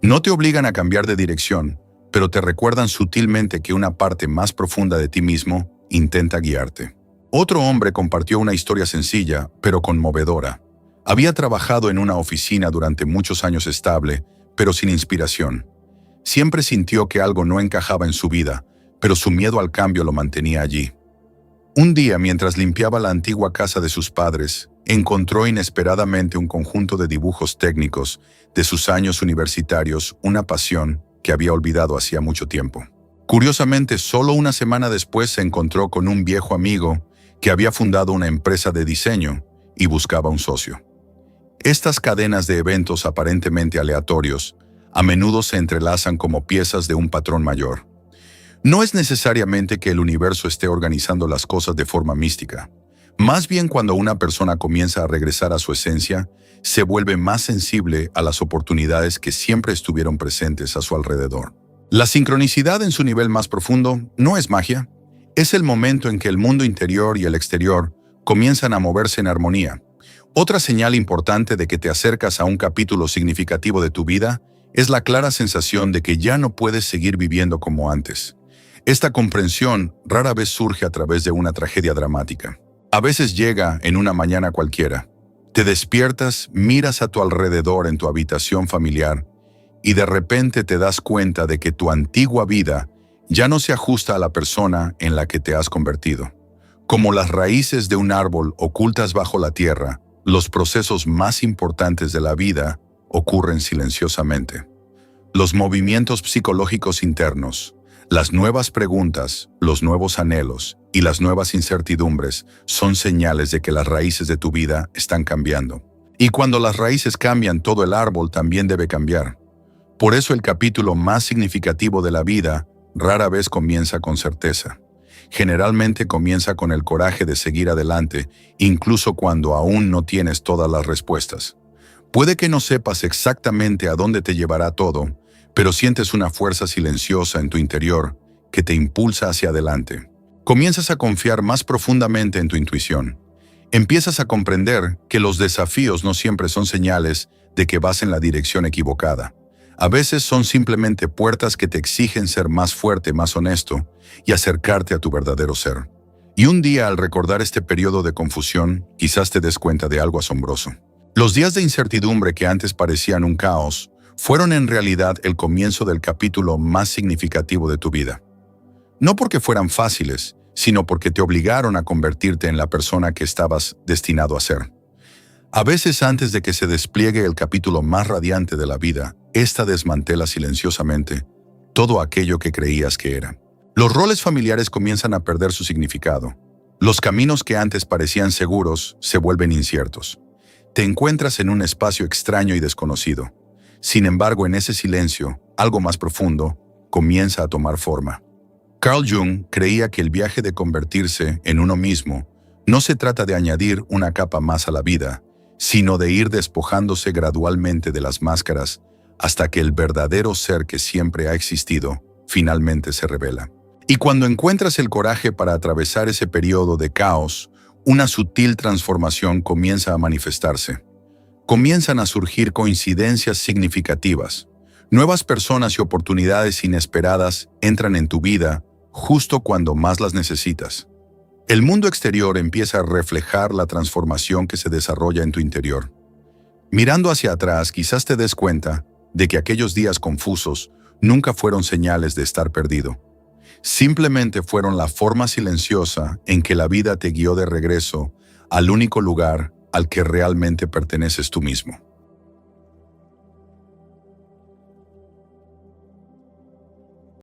No te obligan a cambiar de dirección, pero te recuerdan sutilmente que una parte más profunda de ti mismo intenta guiarte. Otro hombre compartió una historia sencilla, pero conmovedora. Había trabajado en una oficina durante muchos años estable, pero sin inspiración. Siempre sintió que algo no encajaba en su vida, pero su miedo al cambio lo mantenía allí. Un día, mientras limpiaba la antigua casa de sus padres, encontró inesperadamente un conjunto de dibujos técnicos de sus años universitarios, una pasión que había olvidado hacía mucho tiempo. Curiosamente, solo una semana después se encontró con un viejo amigo que había fundado una empresa de diseño y buscaba un socio. Estas cadenas de eventos aparentemente aleatorios a menudo se entrelazan como piezas de un patrón mayor. No es necesariamente que el universo esté organizando las cosas de forma mística. Más bien, cuando una persona comienza a regresar a su esencia, se vuelve más sensible a las oportunidades que siempre estuvieron presentes a su alrededor. La sincronicidad en su nivel más profundo no es magia, es el momento en que el mundo interior y el exterior comienzan a moverse en armonía. Otra señal importante de que te acercas a un capítulo significativo de tu vida es la clara sensación de que ya no puedes seguir viviendo como antes. Esta comprensión rara vez surge a través de una tragedia dramática. A veces llega en una mañana cualquiera. Te despiertas, miras a tu alrededor en tu habitación familiar y de repente te das cuenta de que tu antigua vida ya no se ajusta a la persona en la que te has convertido. Como las raíces de un árbol ocultas bajo la tierra, los procesos más importantes de la vida ocurren silenciosamente. Los movimientos psicológicos internos, las nuevas preguntas, los nuevos anhelos y las nuevas incertidumbres son señales de que las raíces de tu vida están cambiando. Y cuando las raíces cambian, todo el árbol también debe cambiar. Por eso el capítulo más significativo de la vida rara vez comienza con certeza. Generalmente comienza con el coraje de seguir adelante, incluso cuando aún no tienes todas las respuestas. Puede que no sepas exactamente a dónde te llevará todo, pero sientes una fuerza silenciosa en tu interior que te impulsa hacia adelante. Comienzas a confiar más profundamente en tu intuición. Empiezas a comprender que los desafíos no siempre son señales de que vas en la dirección equivocada. A veces son simplemente puertas que te exigen ser más fuerte, más honesto y acercarte a tu verdadero ser. Y un día, al recordar este periodo de confusión, quizás te des cuenta de algo asombroso. Los días de incertidumbre que antes parecían un caos, fueron en realidad el comienzo del capítulo más significativo de tu vida. No porque fueran fáciles, sino porque te obligaron a convertirte en la persona que estabas destinado a ser. A veces, antes de que se despliegue el capítulo más radiante de la vida, esta desmantela silenciosamente todo aquello que creías que era. Los roles familiares comienzan a perder su significado. Los caminos que antes parecían seguros se vuelven inciertos. Te encuentras en un espacio extraño y desconocido. Sin embargo, en ese silencio, algo más profundo comienza a tomar forma. Carl Jung creía que el viaje de convertirse en uno mismo no se trata de añadir una capa más a la vida, sino de ir despojándose gradualmente de las máscaras hasta que el verdadero ser que siempre ha existido finalmente se revela. Y cuando encuentras el coraje para atravesar ese periodo de caos, una sutil transformación comienza a manifestarse. Comienzan a surgir coincidencias significativas. Nuevas personas y oportunidades inesperadas entran en tu vida justo cuando más las necesitas. El mundo exterior empieza a reflejar la transformación que se desarrolla en tu interior. Mirando hacia atrás, quizás te des cuenta de que aquellos días confusos nunca fueron señales de estar perdido. Simplemente fueron la forma silenciosa en que la vida te guió de regreso al único lugar al que realmente perteneces tú mismo.